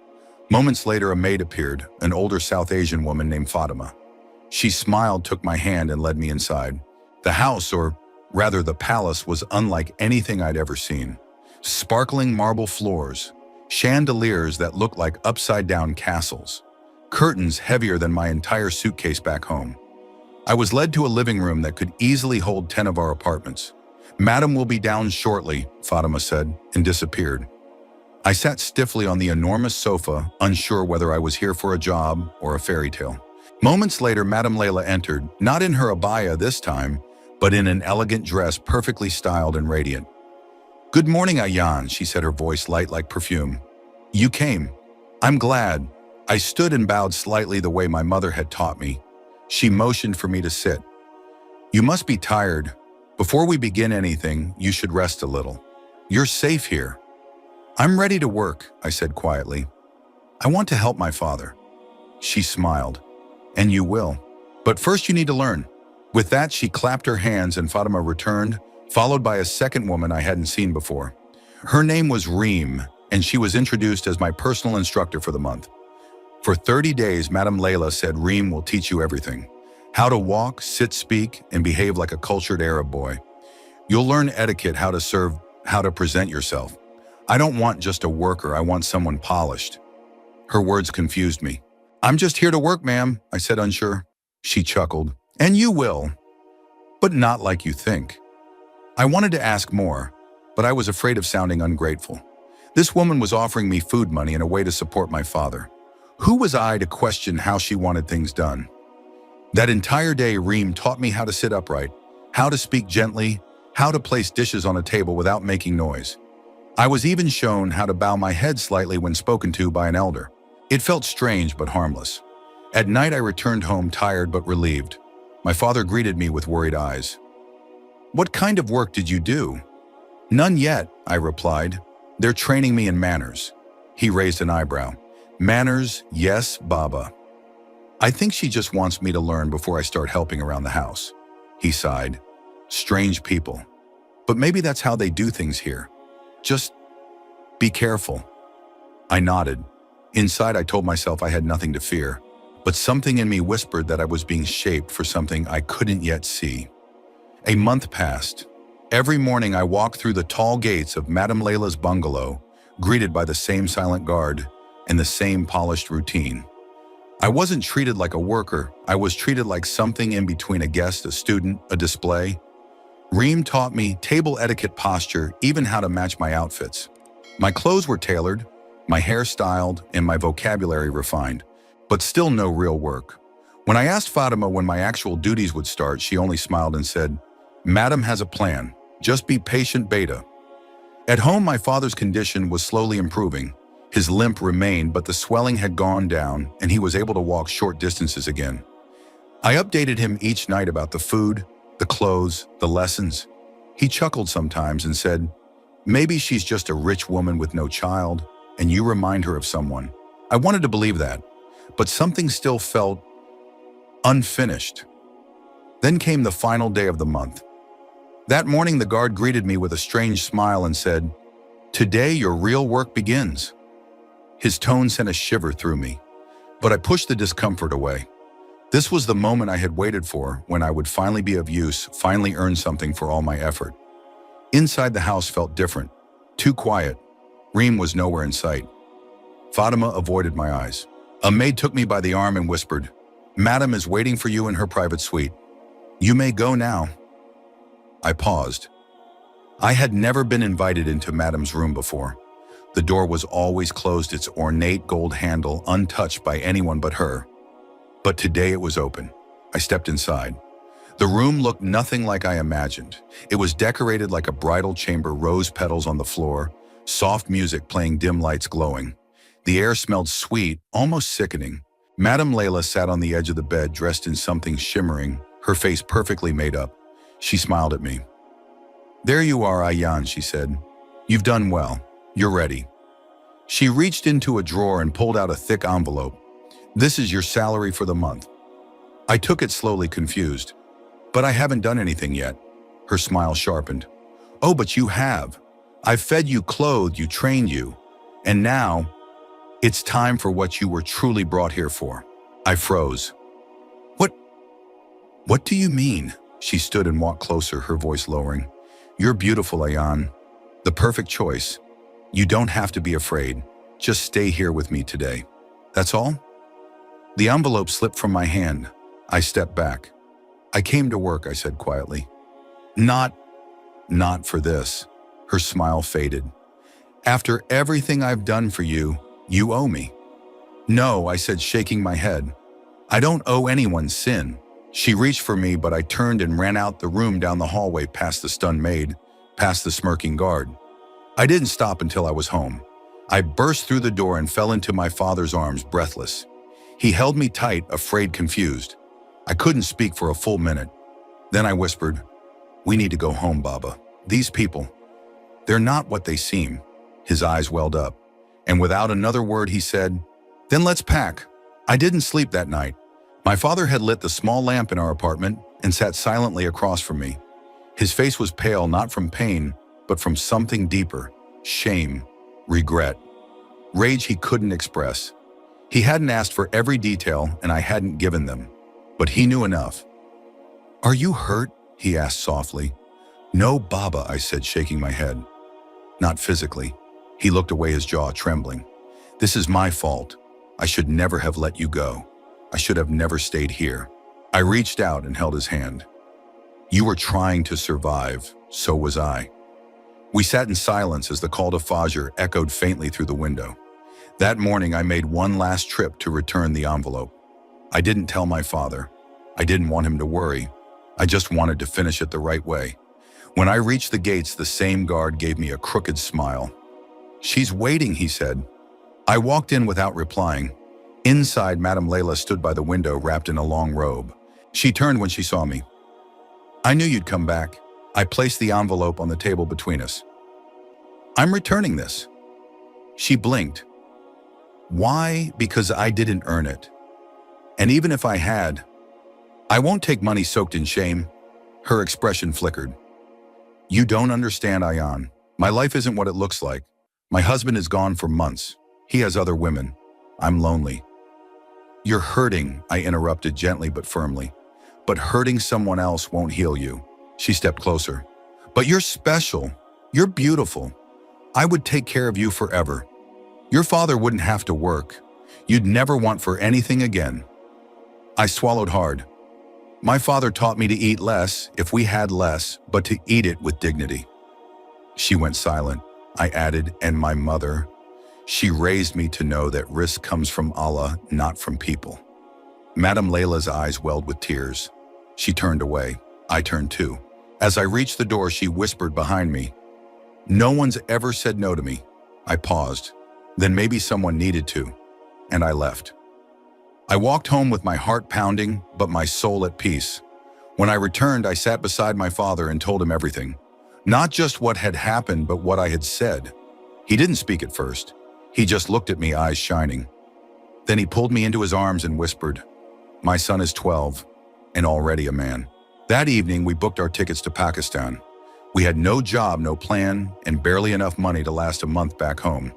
Moments later, a maid appeared, an older South Asian woman named Fatima. She smiled, took my hand, and led me inside. The house, or rather the palace, was unlike anything I'd ever seen. Sparkling marble floors, chandeliers that looked like upside-down castles, curtains heavier than my entire suitcase back home. I was led to a living room that could easily hold 10 of our apartments. "Madam will be down shortly," Fatima said, and disappeared. I sat stiffly on the enormous sofa, unsure whether I was here for a job or a fairy tale. Moments later, Madame Layla entered, not in her abaya this time, but in an elegant dress perfectly styled and radiant. "Good morning, Ayan," she said, her voice light like perfume. "You came. I'm glad." I stood and bowed slightly the way my mother had taught me. She motioned for me to sit. "You must be tired. Before we begin anything, you should rest a little. You're safe here." "I'm ready to work," I said quietly. "I want to help my father." She smiled. "And you will. But first you need to learn." With that, she clapped her hands and Fatima returned, followed by a second woman I hadn't seen before. Her name was Reem, and she was introduced as my personal instructor for the month. For 30 days, Madame Layla said Reem will teach you everything. How to walk, sit, speak, and behave like a cultured Arab boy. You'll learn etiquette, how to serve, how to present yourself. I don't want just a worker, I want someone polished. Her words confused me. "I'm just here to work, ma'am," I said, unsure. She chuckled. "And you will, but not like you think." I wanted to ask more, but I was afraid of sounding ungrateful. This woman was offering me food money and a way to support my father. Who was I to question how she wanted things done? That entire day, Reem taught me how to sit upright, how to speak gently, how to place dishes on a table without making noise. I was even shown how to bow my head slightly when spoken to by an elder. It felt strange but harmless. At night, I returned home tired but relieved. My father greeted me with worried eyes. "What kind of work did you do?" "None yet," I replied. "They're training me in manners." He raised an eyebrow. "Manners, yes, Baba. I think she just wants me to learn before I start helping around the house." He sighed. "Strange people. But maybe that's how they do things here. Just be careful." I nodded. Inside, I told myself I had nothing to fear, but something in me whispered that I was being shaped for something I couldn't yet see. A month passed. Every morning, I walked through the tall gates of Madame Layla's bungalow, greeted by the same silent guard and the same polished routine. I wasn't treated like a worker. I was treated like something in between a guest, a student, a display. Reem taught me table etiquette, posture, even how to match my outfits. My clothes were tailored, my hair styled, and my vocabulary refined, but still no real work. When I asked Fatima when my actual duties would start, she only smiled and said, "Madam has a plan. Just be patient, beta." At home, my father's condition was slowly improving. His limp remained, but the swelling had gone down, and he was able to walk short distances again. I updated him each night about the food, the clothes, the lessons. He chuckled sometimes and said, "Maybe she's just a rich woman with no child, and you remind her of someone." I wanted to believe that, but something still felt unfinished. Then came the final day of the month. That morning, the guard greeted me with a strange smile and said, "Today your real work begins." His tone sent a shiver through me, but I pushed the discomfort away. This was the moment I had waited for, when I would finally be of use, finally earn something for all my effort. Inside, the house felt different, too quiet. Reem was nowhere in sight. Fatima avoided my eyes. A maid took me by the arm and whispered, "Madam is waiting for you in her private suite. You may go now." I paused. I had never been invited into Madam's room before. The door was always closed, its ornate gold handle untouched by anyone but her. But today it was open. I stepped inside. The room looked nothing like I imagined. It was decorated like a bridal chamber, rose petals on the floor, soft music playing, dim lights glowing. The air smelled sweet, almost sickening. Madame Layla sat on the edge of the bed, dressed in something shimmering, her face perfectly made up. She smiled at me. "There you are, Ayaan," she said. "You've done well. You're ready." She reached into a drawer and pulled out a thick envelope. "This is your salary for the month." I took it slowly, confused. "But I haven't done anything yet." Her smile sharpened. "Oh, but you have. I've fed you, clothed you, trained you. And now, it's time for what you were truly brought here for." I froze. What do you mean?" She stood and walked closer, her voice lowering. "You're beautiful, Ayaan. The perfect choice. You don't have to be afraid. Just stay here with me today. That's all?" The envelope slipped from my hand. I stepped back. "I came to work," I said quietly. Not for this." Her smile faded. "After everything I've done for you, you owe me." "No," I said, shaking my head. "I don't owe anyone sin." She reached for me, but I turned and ran out the room, down the hallway, past the stunned maid, past the smirking guard. I didn't stop until I was home. I burst through the door and fell into my father's arms, breathless. He held me tight, afraid, confused. I couldn't speak for a full minute. Then I whispered, "We need to go home, Baba. These people, they're not what they seem." His eyes welled up, and without another word he said, "Then let's pack." I didn't sleep that night. My father had lit the small lamp in our apartment and sat silently across from me. His face was pale, not from pain, but from something deeper: shame, regret, rage he couldn't express. He hadn't asked for every detail, and I hadn't given them, but he knew enough. "Are you hurt?" he asked softly. "No, Baba," I said, shaking my head. "Not physically." He looked away, his jaw trembling. "This is my fault. I should never have let you go. I should have never stayed here." I reached out and held his hand. "You were trying to survive. So was I." We sat in silence as the call to Fajr echoed faintly through the window. That morning, I made one last trip to return the envelope. I didn't tell my father. I didn't want him to worry. I just wanted to finish it the right way. When I reached the gates, the same guard gave me a crooked smile. "She's waiting," he said. I walked in without replying. Inside, Madame Layla stood by the window, wrapped in a long robe. She turned when she saw me. "I knew you'd come back." I placed the envelope on the table between us. "I'm returning this." She blinked. "Why?" "Because I didn't earn it. And even if I had, I won't take money soaked in shame." Her expression flickered. "You don't understand, Ayaan. My life isn't what it looks like. My husband is gone for months. He has other women. I'm lonely." "You're hurting," I interrupted gently but firmly. "But hurting someone else won't heal you." She stepped closer. "But you're special. You're beautiful. I would take care of you forever. Your father wouldn't have to work. you'd never want for anything again." I swallowed hard. My father taught me to eat less if we had less, but to eat it with dignity. She went silent. I added, "And my mother, she raised me to know that risk comes from Allah, not from people." Madame Layla's eyes welled with tears. She turned away. I turned too. As I reached the door, she whispered behind me, "No one's ever said no to me." I paused. Then maybe someone needed to, and I left. I walked home with my heart pounding, but my soul at peace. When I returned, I sat beside my father and told him everything. Not just what had happened, but what I had said. He didn't speak at first. He just looked at me, eyes shining. Then he pulled me into his arms and whispered, "My son is 12, and already a man." That evening, we booked our tickets to Pakistan. We had no job, no plan, and barely enough money to last a month back home.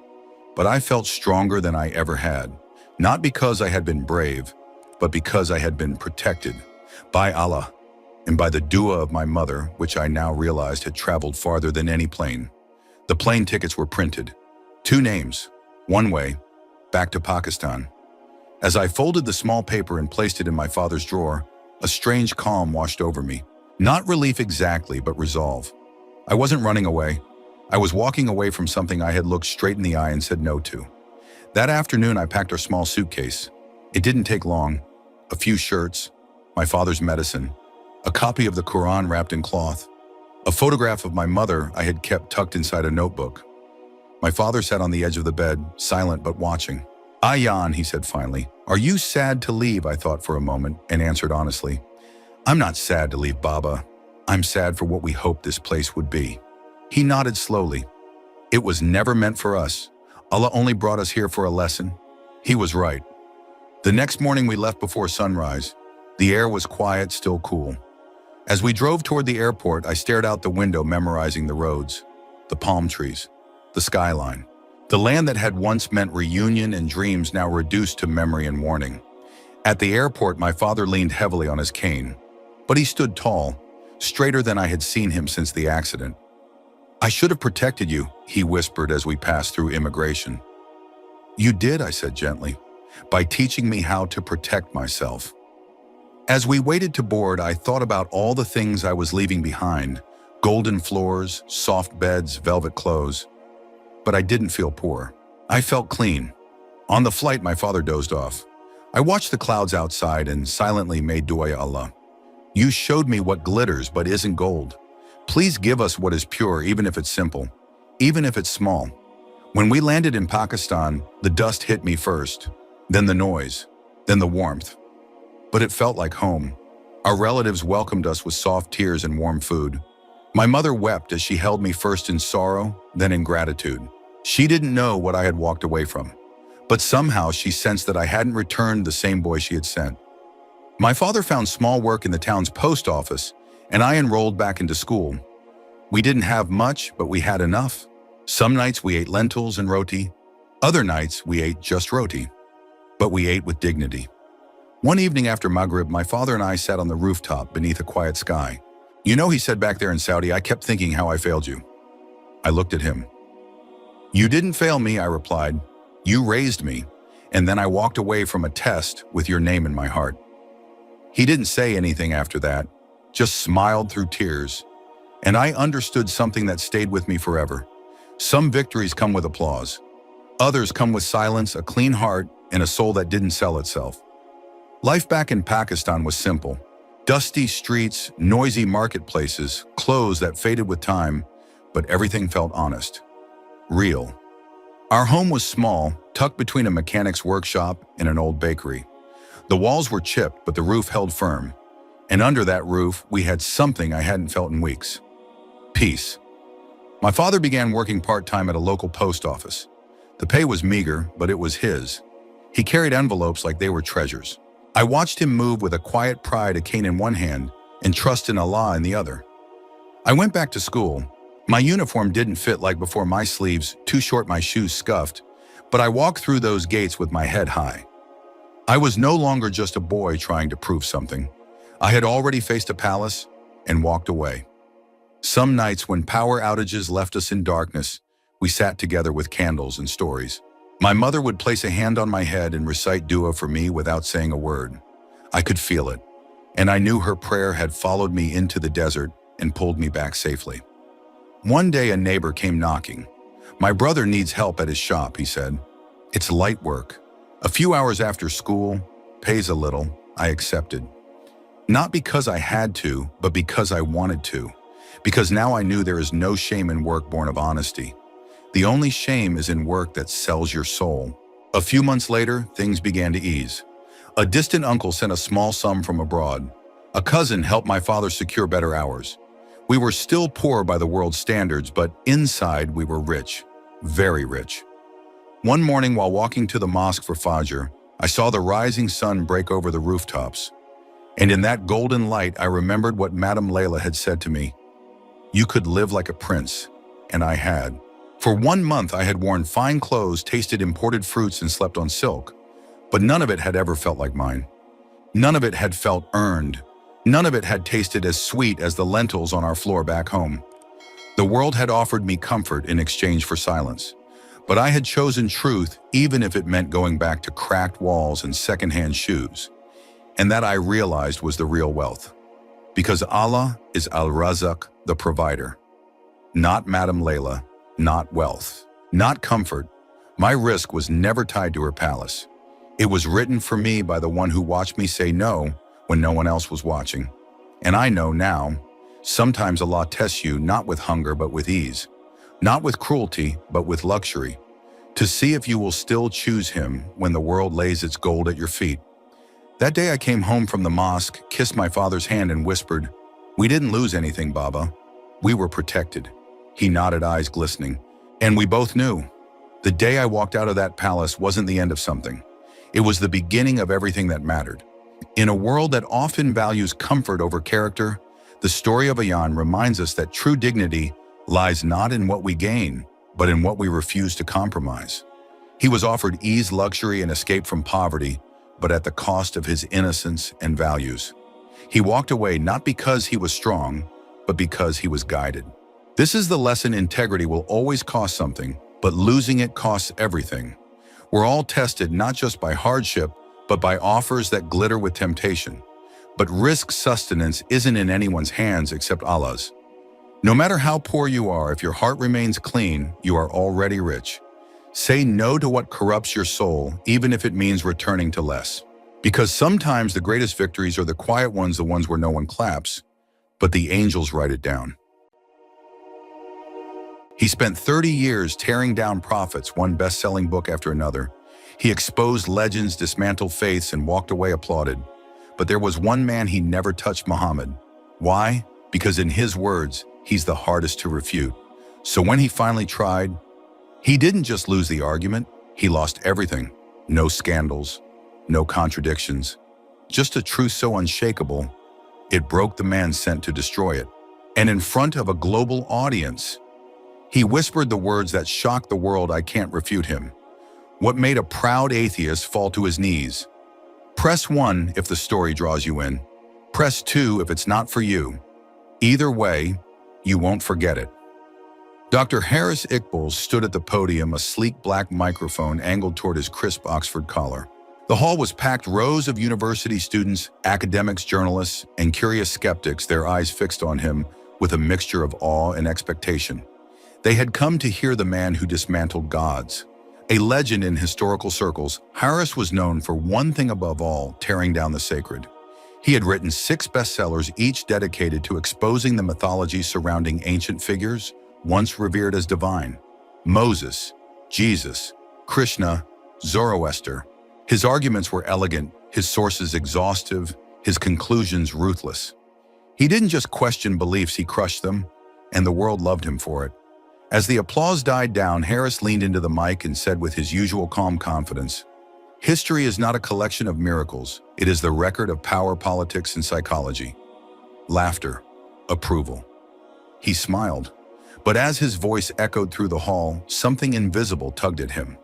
But I felt stronger than I ever had. Not because I had been brave, but because I had been protected by Allah and by the dua of my mother, which I now realized had traveled farther than any plane. The plane tickets were printed. 2 names, one way, back to Pakistan. As I folded the small paper and placed it in my father's drawer, a strange calm washed over me. Not relief exactly, but resolve. I wasn't running away. I was walking away from something I had looked straight in the eye and said no to. That afternoon, I packed our small suitcase. It didn't take long. A few shirts, my father's medicine, a copy of the Qur'an wrapped in cloth, a photograph of my mother I had kept tucked inside a notebook. My father sat on the edge of the bed, silent but watching. "Ayan," he said finally. "Are you sad to leave?" I thought for a moment and answered honestly. "I'm not sad to leave Baba. I'm sad for what we hoped this place would be." He nodded slowly. "It was never meant for us. Allah only brought us here for a lesson." He was right. The next morning we left before sunrise. The air was quiet, still cool. As we drove toward the airport, I stared out the window, memorizing the roads, the palm trees, the skyline. The land that had once meant reunion and dreams now reduced to memory and warning. At the airport, my father leaned heavily on his cane, but he stood tall, straighter than I had seen him since the accident. "I should have protected you," he whispered as we passed through immigration. "You did," I said gently, "by teaching me how to protect myself." As we waited to board, I thought about all the things I was leaving behind: golden floors, soft beds, velvet clothes. But I didn't feel poor. I felt clean. On the flight, my father dozed off. I watched the clouds outside and silently made dua, "Ya Allah, you showed me what glitters but isn't gold. Please give us what is pure, even if it's simple, even if it's small." When we landed in Pakistan, the dust hit me first, then the noise, then the warmth. But it felt like home. Our relatives welcomed us with soft tears and warm food. My mother wept as she held me, first in sorrow, then in gratitude. She didn't know what I had walked away from, but somehow she sensed that I hadn't returned the same boy she had sent. My father found small work in the town's post office, and I enrolled back into school. We didn't have much, but we had enough. Some nights we ate lentils and roti. Other nights we ate just roti. But we ate with dignity. One evening after Maghrib, my father and I sat on the rooftop beneath a quiet sky. "You know," he said, "back there in Saudi, I kept thinking how I failed you." I looked at him. "You didn't fail me," I replied. "You raised me, and then I walked away from a test with your name in my heart." He didn't say anything after that, just smiled through tears. And I understood something that stayed with me forever. Some victories come with applause. Others come with silence, a clean heart, and a soul that didn't sell itself. Life back in Pakistan was simple. Dusty streets, noisy marketplaces, clothes that faded with time, but everything felt honest, real. Our home was small, tucked between a mechanic's workshop and an old bakery. The walls were chipped, but the roof held firm. And under that roof, we had something I hadn't felt in weeks: peace. My father began working part-time at a local post office. The pay was meager, but it was his. He carried envelopes like they were treasures. I watched him move with a quiet pride, a cane in one hand and trust in Allah in the other. I went back to school. My uniform didn't fit like before, my sleeves too short, my shoes scuffed, but I walked through those gates with my head high. I was no longer just a boy trying to prove something. I had already faced a palace and walked away. Some nights when power outages left us in darkness, we sat together with candles and stories. My mother would place a hand on my head and recite dua for me without saying a word. I could feel it, and I knew her prayer had followed me into the desert and pulled me back safely. One day a neighbor came knocking. "My brother needs help at his shop," he said. "It's light work. A few hours after school, pays a little." I accepted. Not because I had to, but because I wanted to. Because now I knew there is no shame in work born of honesty. The only shame is in work that sells your soul. A few months later, things began to ease. A distant uncle sent a small sum from abroad. A cousin helped my father secure better hours. We were still poor by the world's standards, but inside we were rich. Very rich. One morning while walking to the mosque for Fajr, I saw the rising sun break over the rooftops. And in that golden light, I remembered what Madame Layla had said to me. "You could live like a prince." And I had. For 1 month, I had worn fine clothes, tasted imported fruits, and slept on silk. But none of it had ever felt like mine. None of it had felt earned. None of it had tasted as sweet as the lentils on our floor back home. The world had offered me comfort in exchange for silence. But I had chosen truth, even if it meant going back to cracked walls and secondhand shoes. And that I realized was the real wealth. Because Allah is Al-Razaq, the provider. Not Madame Layla, not wealth, not comfort. My risk was never tied to her palace. It was written for me by the one who watched me say no when no one else was watching. And I know now, sometimes Allah tests you not with hunger but with ease, not with cruelty but with luxury, to see if you will still choose Him when the world lays its gold at your feet. That day I came home from the mosque, kissed my father's hand and whispered, "We didn't lose anything, Baba. We were protected." He nodded, eyes glistening. And we both knew. The day I walked out of that palace wasn't the end of something. It was the beginning of everything that mattered. In a world that often values comfort over character, the story of Ayan reminds us that true dignity lies not in what we gain, but in what we refuse to compromise. He was offered ease, luxury, and escape from poverty, but at the cost of his innocence and values. He walked away not because he was strong, but because he was guided. This is the lesson: integrity will always cost something, but losing it costs everything. We're all tested not just by hardship, but by offers that glitter with temptation. But risk sustenance isn't in anyone's hands except Allah's. No matter how poor you are, if your heart remains clean, you are already rich. Say no to what corrupts your soul, even if it means returning to less. Because sometimes the greatest victories are the quiet ones, the ones where no one claps, but the angels write it down. He spent 30 years tearing down prophets, one best-selling book after another. He exposed legends, dismantled faiths, and walked away applauded. But there was one man he never touched: Muhammad. Why? Because in his words, he's the hardest to refute. So when he finally tried, he didn't just lose the argument, he lost everything. No scandals, no contradictions, just a truth so unshakable, it broke the man sent to destroy it. And in front of a global audience, he whispered the words that shocked the world: "I can't refute him." What made a proud atheist fall to his knees? Press 1 if the story draws you in. Press 2 if it's not for you. Either way, you won't forget it. Dr. Harris Iqbal stood at the podium, a sleek black microphone angled toward his crisp Oxford collar. The hall was packed, rows of university students, academics, journalists, and curious skeptics, their eyes fixed on him with a mixture of awe and expectation. They had come to hear the man who dismantled gods. A legend in historical circles, Harris was known for one thing above all: tearing down the sacred. He had written 6 bestsellers, each dedicated to exposing the mythology surrounding ancient figures once revered as divine: Moses, Jesus, Krishna, Zoroaster. His arguments were elegant, his sources exhaustive, his conclusions ruthless. He didn't just question beliefs, he crushed them, and the world loved him for it. As the applause died down, Harris leaned into the mic and said with his usual calm confidence, "History is not a collection of miracles. It is the record of power, politics, and psychology." Laughter, approval. He smiled, but as his voice echoed through the hall, something invisible tugged at him,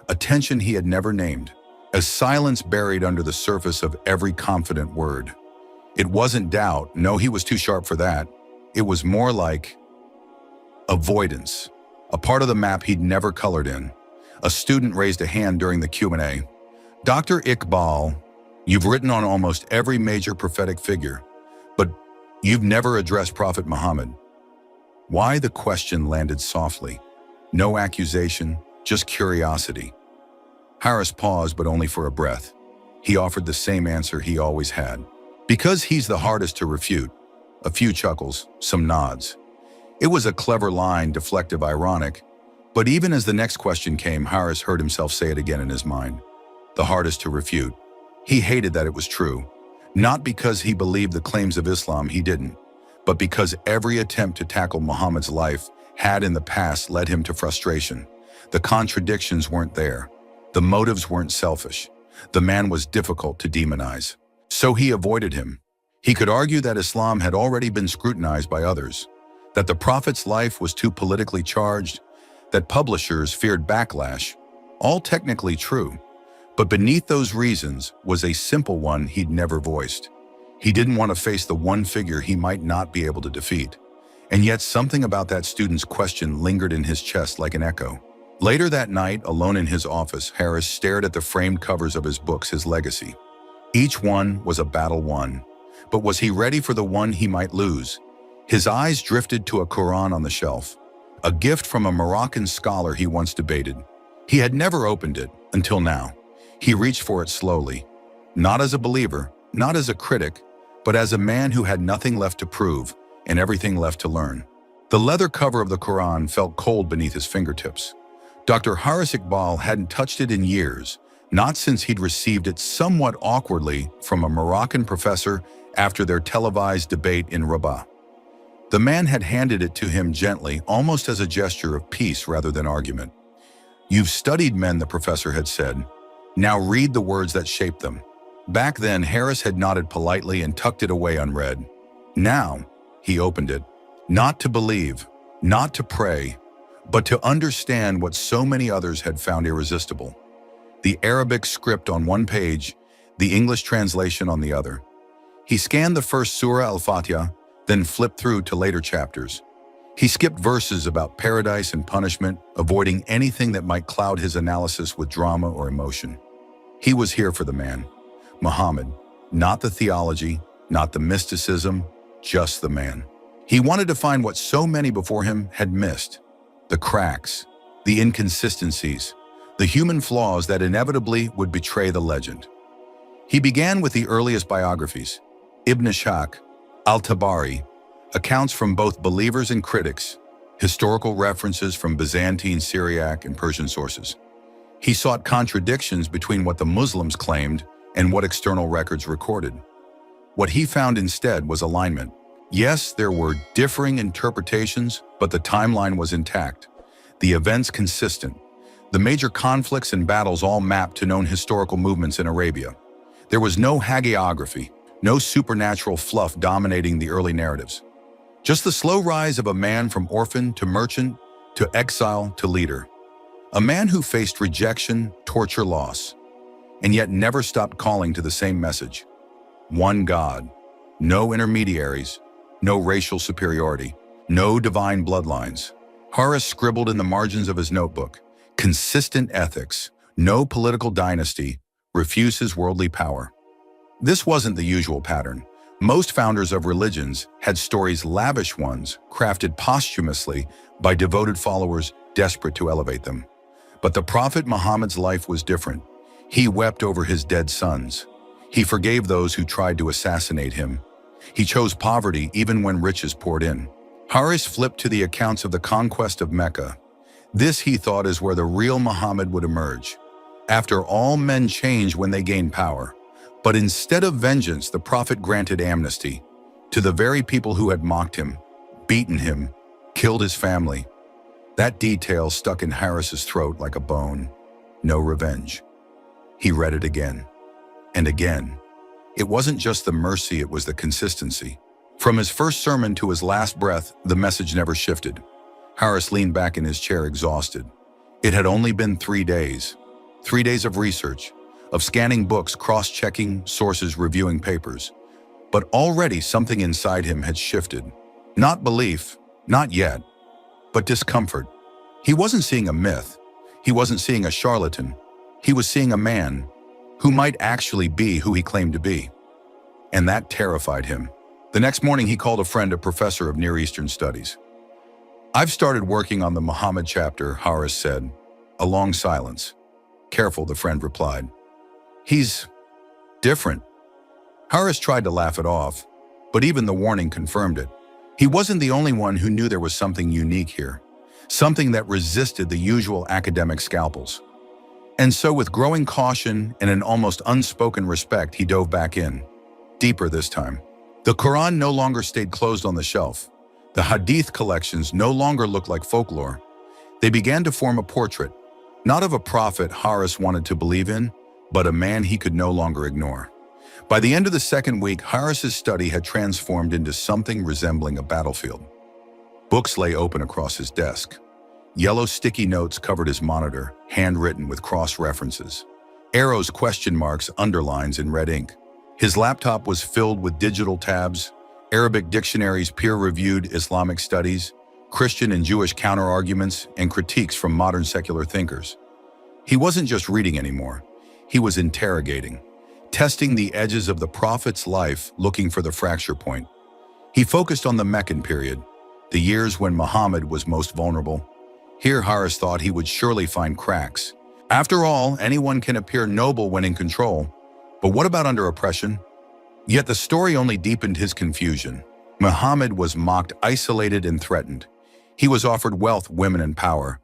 a tension he had never named, a silence buried under the surface of every confident word. It wasn't doubt, no, he was too sharp for that. It was more like avoidance, a part of the map he'd never colored in, A student raised a hand during the Q&A. Dr. Iqbal, you've written on almost every major prophetic figure, but you've never addressed Prophet Muhammad. Why? The question landed softly. No accusation, just curiosity. Harris paused, but only for a breath. He offered the same answer he always had. Because he's the hardest to refute. A few chuckles, some nods. It was a clever line, deflective, ironic, but even as the next question came, Harris heard himself say it again in his mind. The hardest to refute. He hated that it was true. Not because he believed the claims of Islam, he didn't, but because every attempt to tackle Muhammad's life had in the past led him to frustration. The contradictions weren't there. The motives weren't selfish. The man was difficult to demonize. So he avoided him. He could argue that Islam had already been scrutinized by others, that the Prophet's life was too politically charged, that publishers feared backlash, all technically true. But beneath those reasons was a simple one he'd never voiced. He didn't want to face the one figure he might not be able to defeat. And yet something about that student's question lingered in his chest like an echo. Later that night, alone in his office, Harris stared at the framed covers of his books, his legacy. Each one was a battle won. But was he ready for the one he might lose? His eyes drifted to a Qur'an on the shelf, a gift from a Moroccan scholar he once debated. He had never opened it until now. He reached for it slowly, not as a believer, not as a critic, but as a man who had nothing left to prove and everything left to learn. The leather cover of the Qur'an felt cold beneath his fingertips. Dr. Harris Iqbal hadn't touched it in years, not since he'd received it somewhat awkwardly from a Moroccan professor after their televised debate in Rabat. The man had handed it to him gently, almost as a gesture of peace rather than argument. "You've studied men," the professor had said. "Now read the words that shaped them." Back then, Harris had nodded politely and tucked it away unread. Now, he opened it, not to believe, not to pray, but to understand what so many others had found irresistible. The Arabic script on one page, the English translation on the other. He scanned the first Surah al-Fatiha, then flipped through to later chapters. He skipped verses about paradise and punishment, avoiding anything that might cloud his analysis with drama or emotion. He was here for the man, Muhammad, not the theology, not the mysticism, just the man. He wanted to find what so many before him had missed, the cracks, the inconsistencies, the human flaws that inevitably would betray the legend. He began with the earliest biographies, Ibn Ishaq, Al-Tabari, accounts from both believers and critics, historical references from Byzantine, Syriac, and Persian sources. He sought contradictions between what the Muslims claimed and what external records recorded. What he found instead was alignment. Yes, there were differing interpretations, but the timeline was intact, the events consistent, the major conflicts and battles all mapped to known historical movements in Arabia. There was no hagiography, no supernatural fluff dominating the early narratives. Just the slow rise of a man from orphan to merchant to exile to leader. A man who faced rejection, torture, loss, and yet never stopped calling to the same message. One God, no intermediaries, no racial superiority, no divine bloodlines. Harris scribbled in the margins of his notebook, consistent ethics, no political dynasty, refuses worldly power. This wasn't the usual pattern. Most founders of religions had stories, lavish ones, crafted posthumously by devoted followers desperate to elevate them. But the Prophet Muhammad's life was different. He wept over his dead sons. He forgave those who tried to assassinate him. He chose poverty even when riches poured in. Harris flipped to the accounts of the conquest of Mecca. This, he thought, is where the real Muhammad would emerge. After all, men change when they gain power. But instead of vengeance, the Prophet granted amnesty to the very people who had mocked him, beaten him, killed his family. That detail stuck in Harris's throat like a bone. No revenge. He read it again and again. It wasn't just the mercy, it was the consistency. From his first sermon to his last breath, the message never shifted. Harris leaned back in his chair, exhausted. It had only been 3 days. 3 days of research, of scanning books, cross-checking sources, reviewing papers. But already something inside him had shifted. Not belief, not yet, but discomfort. He wasn't seeing a myth. He wasn't seeing a charlatan. He was seeing a man who might actually be who he claimed to be. And that terrified him. The next morning, he called a friend, a professor of Near Eastern studies. "I've started working on the Muhammad chapter," Haris said. A long silence. "Careful," the friend replied. "He's different." Haris tried to laugh it off, but even the warning confirmed it. He wasn't the only one who knew there was something unique here, something that resisted the usual academic scalpels. And so, with growing caution and an almost unspoken respect, he dove back in, deeper this time. The Qur'an no longer stayed closed on the shelf. The Hadith collections no longer looked like folklore. They began to form a portrait, not of a prophet Haris wanted to believe in, but a man he could no longer ignore. By the end of the second week, Haris's study had transformed into something resembling a battlefield. Books lay open across his desk. Yellow sticky notes covered his monitor, handwritten with cross-references. Arrows, question marks, underlines in red ink. His laptop was filled with digital tabs, Arabic dictionaries, peer-reviewed Islamic studies, Christian and Jewish counter-arguments, and critiques from modern secular thinkers. He wasn't just reading anymore. He was interrogating, testing the edges of the prophet's life, looking for the fracture point. He focused on the Meccan period, the years when Muhammad was most vulnerable. Here, Haris thought he would surely find cracks. After all, anyone can appear noble when in control. But what about under oppression? Yet the story only deepened his confusion. Muhammad was mocked, isolated, and threatened. He was offered wealth, women, and power.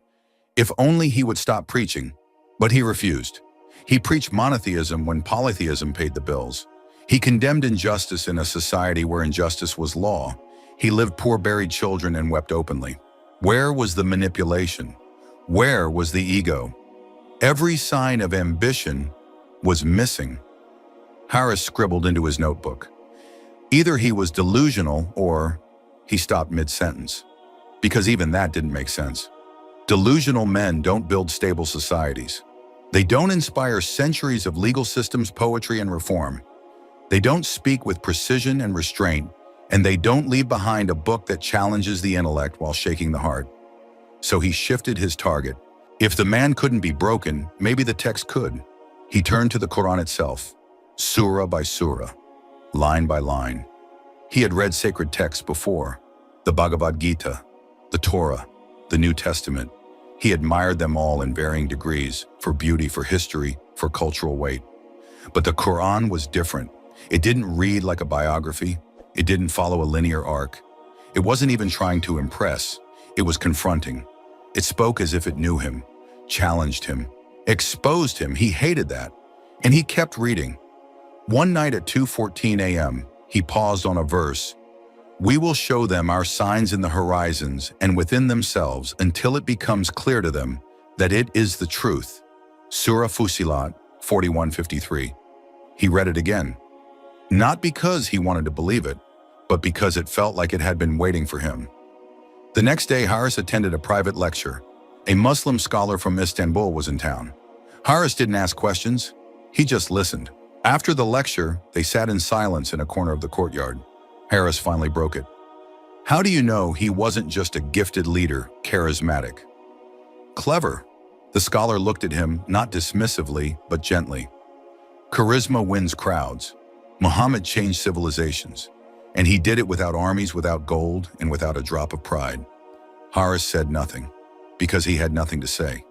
If only he would stop preaching. But he refused. He preached monotheism when polytheism paid the bills. He condemned injustice in a society where injustice was law. He lived poor, buried children, and wept openly. Where was the manipulation? Where was the ego? Every sign of ambition was missing. Haris scribbled into his notebook. Either he was delusional or he stopped mid-sentence, because even that didn't make sense. Delusional men don't build stable societies. They don't inspire centuries of legal systems, poetry, and reform. They don't speak with precision and restraint, and they don't leave behind a book that challenges the intellect while shaking the heart. So he shifted his target. If the man couldn't be broken, maybe the text could. He turned to the Qur'an itself, surah by surah, line by line. He had read sacred texts before, the Bhagavad Gita, the Torah, the New Testament. He admired them all in varying degrees, for beauty, for history, for cultural weight. But the Qur'an was different. It didn't read like a biography. It didn't follow a linear arc. It wasn't even trying to impress. It was confronting. It spoke as if it knew him, challenged him, exposed him. He hated that. And he kept reading. One night at 2:14 a.m., he paused on a verse. "We will show them our signs in the horizons and within themselves until it becomes clear to them that it is the truth." Surah Fussilat 41:53. He read it again. Not because he wanted to believe it, but because it felt like it had been waiting for him. The next day, Haris attended a private lecture. A Muslim scholar from Istanbul was in town. Haris didn't ask questions. He just listened. After the lecture, they sat in silence in a corner of the courtyard. Haris finally broke it. How do you know he wasn't just a gifted leader, charismatic? Clever. The scholar looked at him, not dismissively, but gently. Charisma wins crowds. Muhammad changed civilizations, and he did it without armies, without gold, and without a drop of pride. Haris said nothing, because he had nothing to say.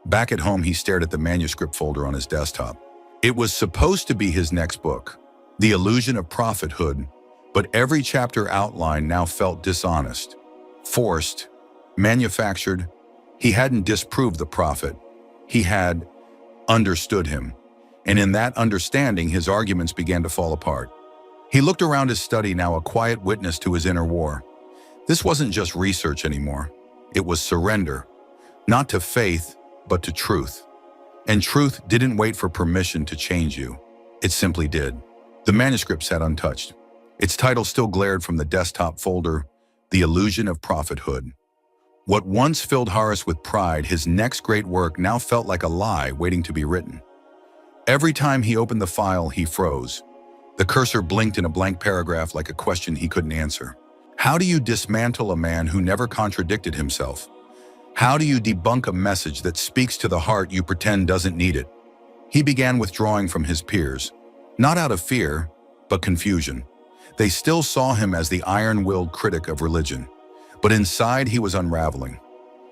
Back at home, he stared at the manuscript folder on his desktop. It was supposed to be his next book, The Illusion of Prophethood, but every chapter outline now felt dishonest, forced, manufactured. He hadn't disproved the prophet. He had understood him. And in that understanding, his arguments began to fall apart. He looked around his study, now a quiet witness to his inner war. This wasn't just research anymore. It was surrender, not to faith, but to truth. And truth didn't wait for permission to change you. It simply did. The manuscript sat untouched. Its title still glared from the desktop folder, The Illusion of Prophethood. What once filled Haris with pride, his next great work, now felt like a lie waiting to be written. Every time he opened the file, he froze. The cursor blinked in a blank paragraph like a question he couldn't answer. How do you dismantle a man who never contradicted himself? How do you debunk a message that speaks to the heart you pretend doesn't need it? He began withdrawing from his peers, not out of fear, but confusion. They still saw him as the iron-willed critic of religion, but inside he was unraveling.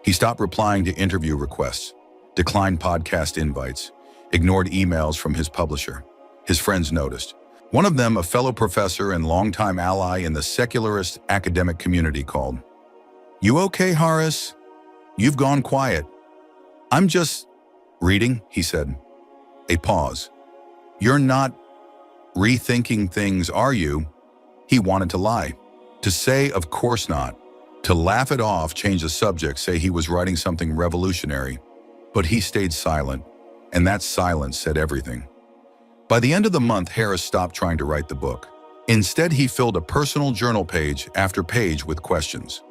He stopped replying to interview requests, declined podcast invites, ignored emails from his publisher. His friends noticed. One of them, a fellow professor and longtime ally in the secularist academic community, called. "You okay, Horace? You've gone quiet." "I'm just reading," he said. A pause. "You're not rethinking things, are you?" He wanted to lie. To say, "Of course not." To laugh it off, change the subject, say he was writing something revolutionary. But he stayed silent, and that silence said everything. By the end of the month, Harris stopped trying to write the book. Instead, he filled a personal journal page after page with questions.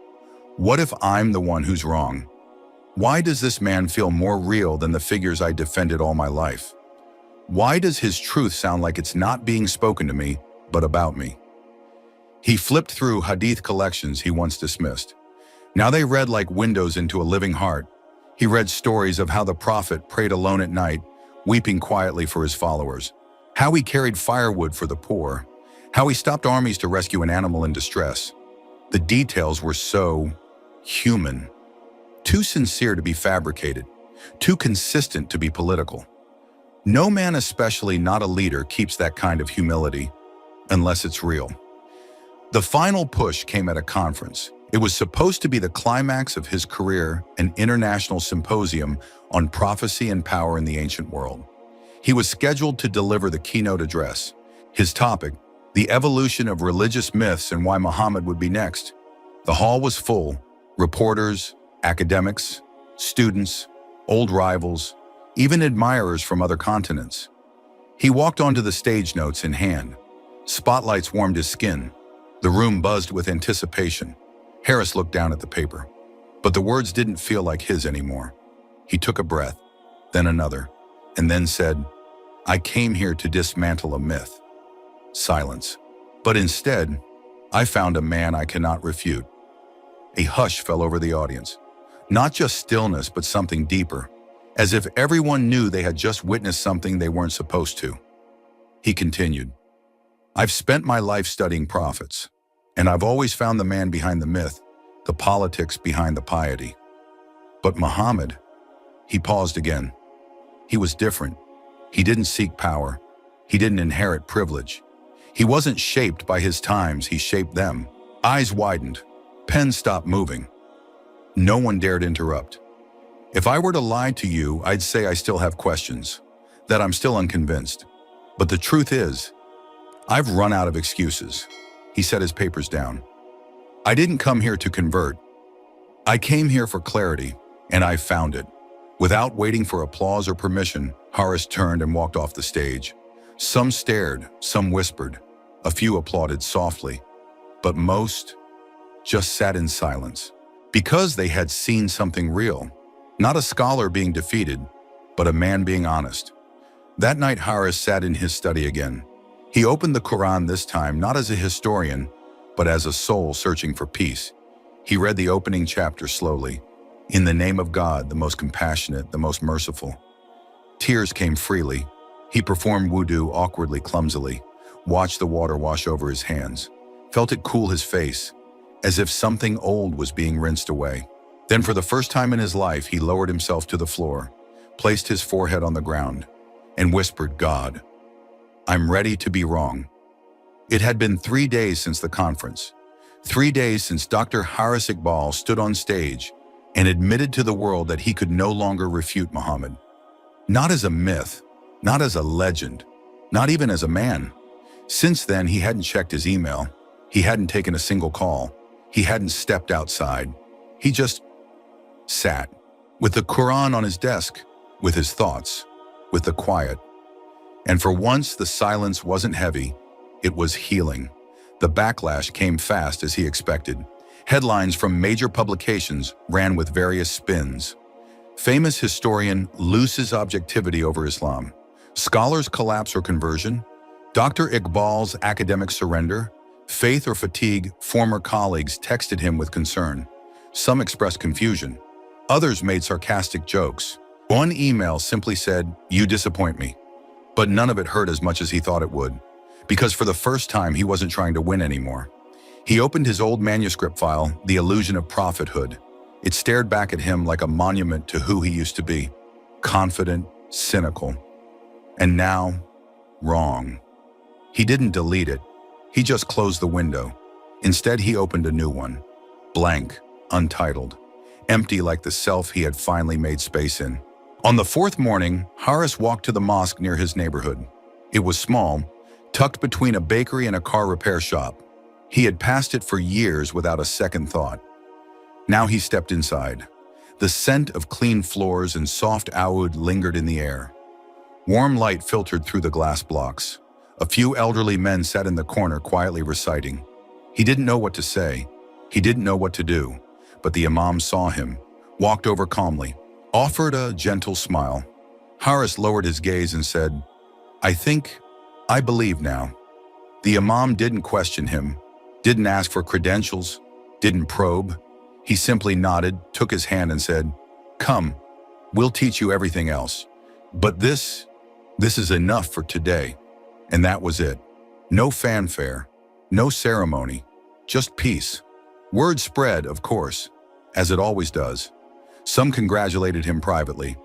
What if I'm the one who's wrong? Why does this man feel more real than the figures I defended all my life? Why does his truth sound like it's not being spoken to me, but about me? He flipped through Hadith collections he once dismissed. Now they read like windows into a living heart. He read stories of how the Prophet prayed alone at night, weeping quietly for his followers, how he carried firewood for the poor, how he stopped armies to rescue an animal in distress. The details were so human, too sincere to be fabricated, too consistent to be political. No man, especially not a leader, keeps that kind of humility unless it's real. The final push came at a conference. It was supposed to be the climax of his career, an international symposium on prophecy and power in the ancient world. He was scheduled to deliver the keynote address. His topic, the evolution of religious myths and why Muhammad would be next. The hall was full. Reporters, academics, students, old rivals, even admirers from other continents. He walked onto the stage, notes in hand. Spotlights warmed his skin. The room buzzed with anticipation. Harris looked down at the paper, but the words didn't feel like his anymore. He took a breath, then another, and then said, "I came here to dismantle a myth." Silence. But instead, "I found a man I cannot refute." A hush fell over the audience. Not just stillness, but something deeper, as if everyone knew they had just witnessed something they weren't supposed to. He continued, "I've spent my life studying prophets, and I've always found the man behind the myth, the politics behind the piety. But Muhammad," he paused again. "He was different. He didn't seek power. He didn't inherit privilege. He wasn't shaped by his times, he shaped them." Eyes widened. Pen stopped moving. No one dared interrupt. "If I were to lie to you, I'd say I still have questions, that I'm still unconvinced. But the truth is, I've run out of excuses." He set his papers down. "I didn't come here to convert. I came here for clarity, and I found it." Without waiting for applause or permission, Horace turned and walked off the stage. Some stared, some whispered, a few applauded softly, but most just sat in silence, because they had seen something real. Not a scholar being defeated, but a man being honest. That night, Horace sat in his study again. He opened the Qur'an, this time not as a historian, but as a soul searching for peace. He read the opening chapter slowly. "In the name of God, the most compassionate, the most merciful." Tears came freely. He performed wudu awkwardly, clumsily, watched the water wash over his hands, felt it cool his face, as if something old was being rinsed away. Then, for the first time in his life, he lowered himself to the floor, placed his forehead on the ground, and whispered, "God, I'm ready to be wrong." It had been 3 days since the conference, 3 days since Dr. Haris Iqbal stood on stage and admitted to the world that he could no longer refute Muhammad. Not as a myth, not as a legend, not even as a man. Since then, he hadn't checked his email. He hadn't taken a single call. He hadn't stepped outside. He just sat, with the Qur'an on his desk, with his thoughts, with the quiet. And for once, the silence wasn't heavy. It was healing. The backlash came fast, as he expected. Headlines from major publications ran with various spins. Famous historian loses objectivity over Islam. Scholars collapse or conversion. Dr. Iqbal's academic surrender. Faith or fatigue. Former colleagues texted him with concern. Some expressed confusion. Others made sarcastic jokes. One email simply said, "You disappoint me." But none of it hurt as much as he thought it would, because for the first time he wasn't trying to win anymore. He opened his old manuscript file, The Illusion of Prophethood. It stared back at him like a monument to who he used to be. Confident, cynical. And now, wrong. He didn't delete it. He just closed the window. Instead, he opened a new one. Blank, untitled. Empty like the self he had finally made space in. On the fourth morning, Haris walked to the mosque near his neighborhood. It was small, tucked between a bakery and a car repair shop. He had passed it for years without a second thought. Now he stepped inside. The scent of clean floors and soft oud lingered in the air. Warm light filtered through the glass blocks. A few elderly men sat in the corner quietly reciting. He didn't know what to say. He didn't know what to do. But the imam saw him, walked over calmly, offered a gentle smile. Haris lowered his gaze and said, I believe now." The imam didn't question him, didn't ask for credentials, didn't probe. He simply nodded, took his hand and said, "Come, we'll teach you everything else. But this is enough for today." And that was it. No fanfare, no ceremony, just peace. Word spread, of course, as it always does. Some congratulated him privately.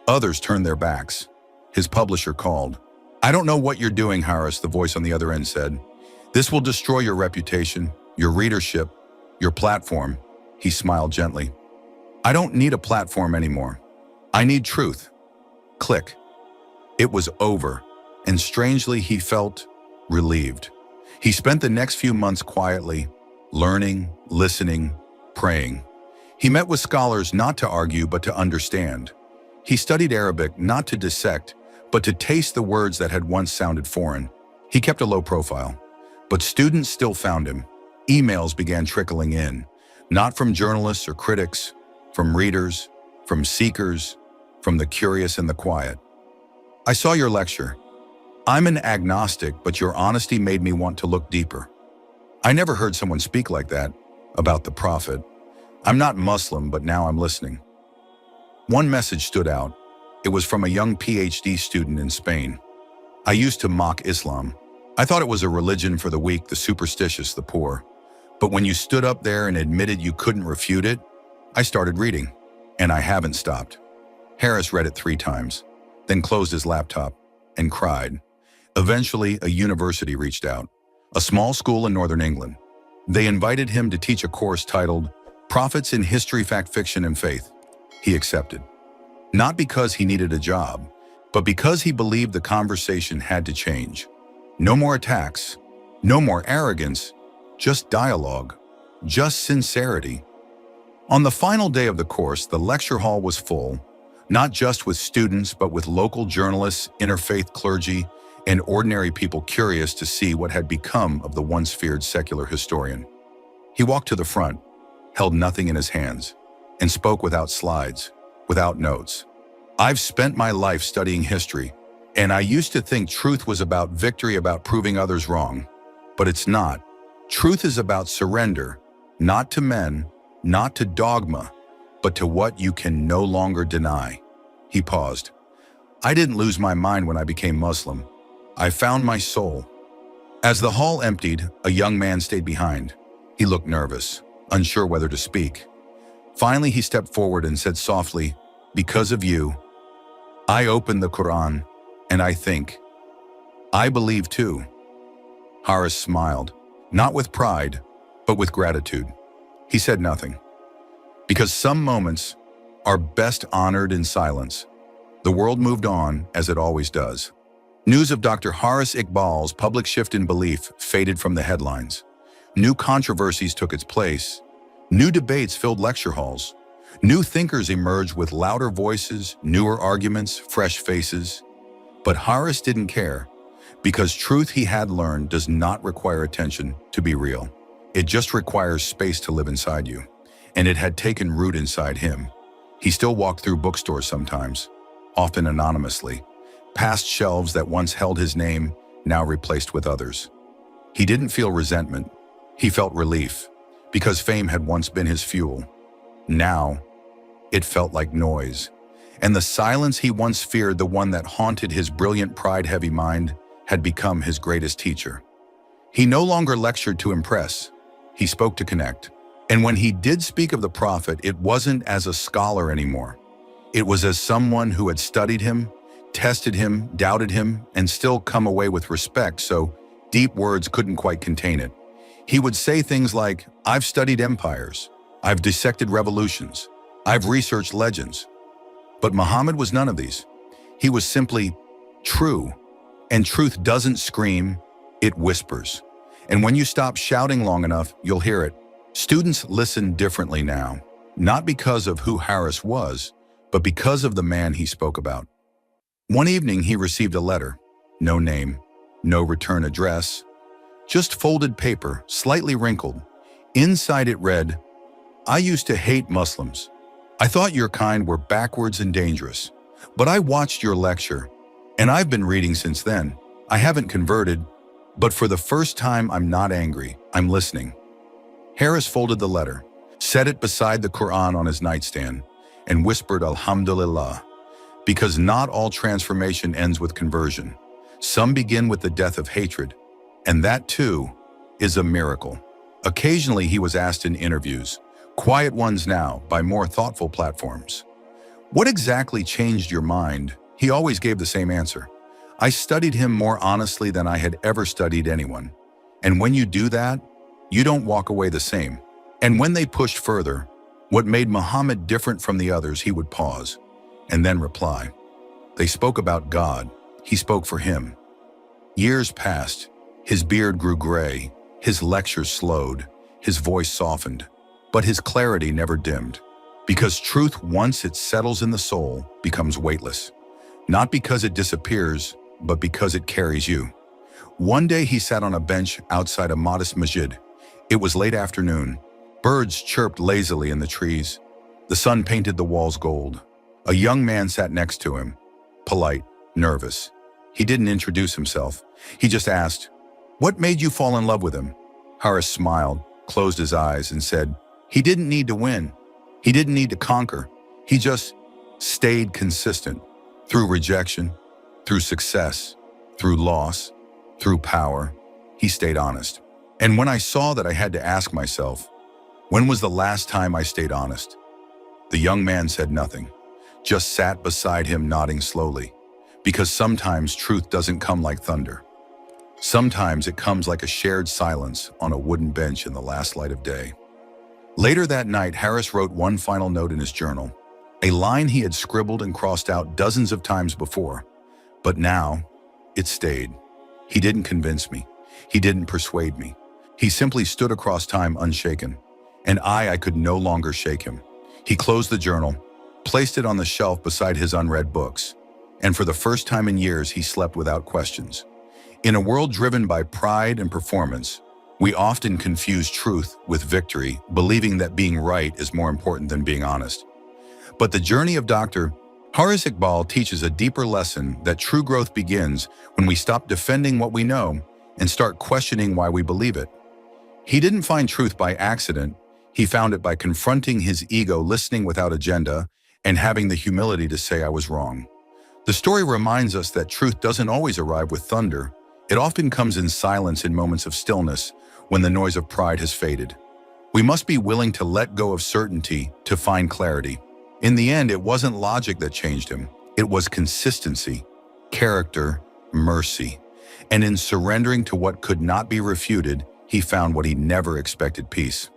Others turned their backs. His publisher called. "I don't know what you're doing, Haris," the voice on the other end said. "This will destroy your reputation, your readership, your platform." He smiled gently. "I don't need a platform anymore. I need truth." Click. It was over, and strangely he felt relieved. He spent the next few months quietly, learning, listening, praying. He met with scholars not to argue but to understand. He studied Arabic not to dissect, but to taste the words that had once sounded foreign. He kept a low profile, but students still found him. Emails began trickling in, not from journalists or critics, from readers, from seekers, from the curious and the quiet. "I saw your lecture. I'm an agnostic, but your honesty made me want to look deeper. I never heard someone speak like that about the Prophet. I'm not Muslim, but now I'm listening." One message stood out. It was from a young PhD student in Spain. "I used to mock Islam. I thought it was a religion for the weak, the superstitious, the poor. But when you stood up there and admitted you couldn't refute it, I started reading, and I haven't stopped." Haris read it 3 times, then closed his laptop and cried. Eventually, a university reached out, a small school in northern England. They invited him to teach a course titled Prophets in History, Fact, Fiction, and Faith. He accepted. Not because he needed a job, but because he believed the conversation had to change. No more attacks, no more arrogance, just dialogue, just sincerity. On the final day of the course, the lecture hall was full, not just with students, but with local journalists, interfaith clergy, and ordinary people curious to see what had become of the once feared secular historian. He walked to the front, held nothing in his hands, and spoke without slides, without notes. "I've spent my life studying history, and I used to think truth was about victory, about proving others wrong. But it's not. Truth is about surrender, not to men, not to dogma, but to what you can no longer deny." He paused. "I didn't lose my mind when I became Muslim. I found my soul." As the hall emptied, a young man stayed behind. He looked nervous, unsure whether to speak. Finally, he stepped forward and said softly, "Because of you, I opened the Qur'an, and I believe too." Haris smiled, not with pride, but with gratitude. He said nothing. Because some moments are best honored in silence. The world moved on, as it always does. News of Dr. Haris Iqbal's public shift in belief faded from the headlines. New controversies took its place. New debates filled lecture halls. New thinkers emerged with louder voices, newer arguments, fresh faces. But Haris didn't care, because truth he had learned does not require attention to be real. It just requires space to live inside you. And it had taken root inside him. He still walked through bookstores sometimes, often anonymously, past shelves that once held his name, now replaced with others. He didn't feel resentment. He felt relief, because fame had once been his fuel. Now, it felt like noise. And the silence he once feared, the one that haunted his brilliant pride-heavy mind, had become his greatest teacher. He no longer lectured to impress. He spoke to connect. And when he did speak of the Prophet, it wasn't as a scholar anymore. It was as someone who had studied him, tested him, doubted him, and still come away with respect, so deep words couldn't quite contain it. He would say things like, "I've studied empires. I've dissected revolutions. I've researched legends." But Muhammad was none of these. He was simply true. And truth doesn't scream, it whispers. And when you stop shouting long enough, you'll hear it. Students listen differently now, not because of who Harris was, but because of the man he spoke about. One evening he received a letter. No name, no return address, just folded paper, slightly wrinkled. Inside it read, "I used to hate Muslims. I thought your kind were backwards and dangerous. But I watched your lecture, and I've been reading since then. I haven't converted, but for the first time I'm not angry, I'm listening." Harris folded the letter, set it beside the Qur'an on his nightstand, and whispered Alhamdulillah, because not all transformation ends with conversion. Some begin with the death of hatred, and that too is a miracle. Occasionally he was asked in interviews, quiet ones now, by more thoughtful platforms. What exactly changed your mind? He always gave the same answer. I studied him more honestly than I had ever studied anyone. And when you do that, you don't walk away the same. And when they pushed further, what made Muhammad different from the others, he would pause and then reply. They spoke about God. He spoke for him. Years passed. His beard grew gray. His lectures slowed. His voice softened. But his clarity never dimmed. Because truth, once it settles in the soul, becomes weightless. Not because it disappears, but because it carries you. One day he sat on a bench outside a modest masjid. It was late afternoon. Birds chirped lazily in the trees. The sun painted the walls gold. A young man sat next to him, polite, nervous. He didn't introduce himself. He just asked, "What made you fall in love with him?" Harris smiled, closed his eyes, and said, "He didn't need to win. He didn't need to conquer. He just stayed consistent. Through rejection, through success, through loss, through power, he stayed honest." And when I saw that, I had to ask myself, when was the last time I stayed honest? The young man said nothing, just sat beside him nodding slowly. Because sometimes truth doesn't come like thunder. Sometimes it comes like a shared silence on a wooden bench in the last light of day. Later that night, Harris wrote one final note in his journal, a line he had scribbled and crossed out dozens of times before. But now, it stayed. He didn't convince me. He didn't persuade me. He simply stood across time unshaken. And I could no longer shake him. He closed the journal, placed it on the shelf beside his unread books. And for the first time in years, he slept without questions. In a world driven by pride and performance, we often confuse truth with victory, believing that being right is more important than being honest. But the journey of Dr. Harris Iqbal teaches a deeper lesson that true growth begins when we stop defending what we know and start questioning why we believe it. He didn't find truth by accident. He found it by confronting his ego, listening without agenda, and having the humility to say, "I was wrong." The story reminds us that truth doesn't always arrive with thunder. It often comes in silence, in moments of stillness, when the noise of pride has faded. We must be willing to let go of certainty to find clarity. In the end, it wasn't logic that changed him. It was consistency, character, mercy. And in surrendering to what could not be refuted, he found what he never expected: peace.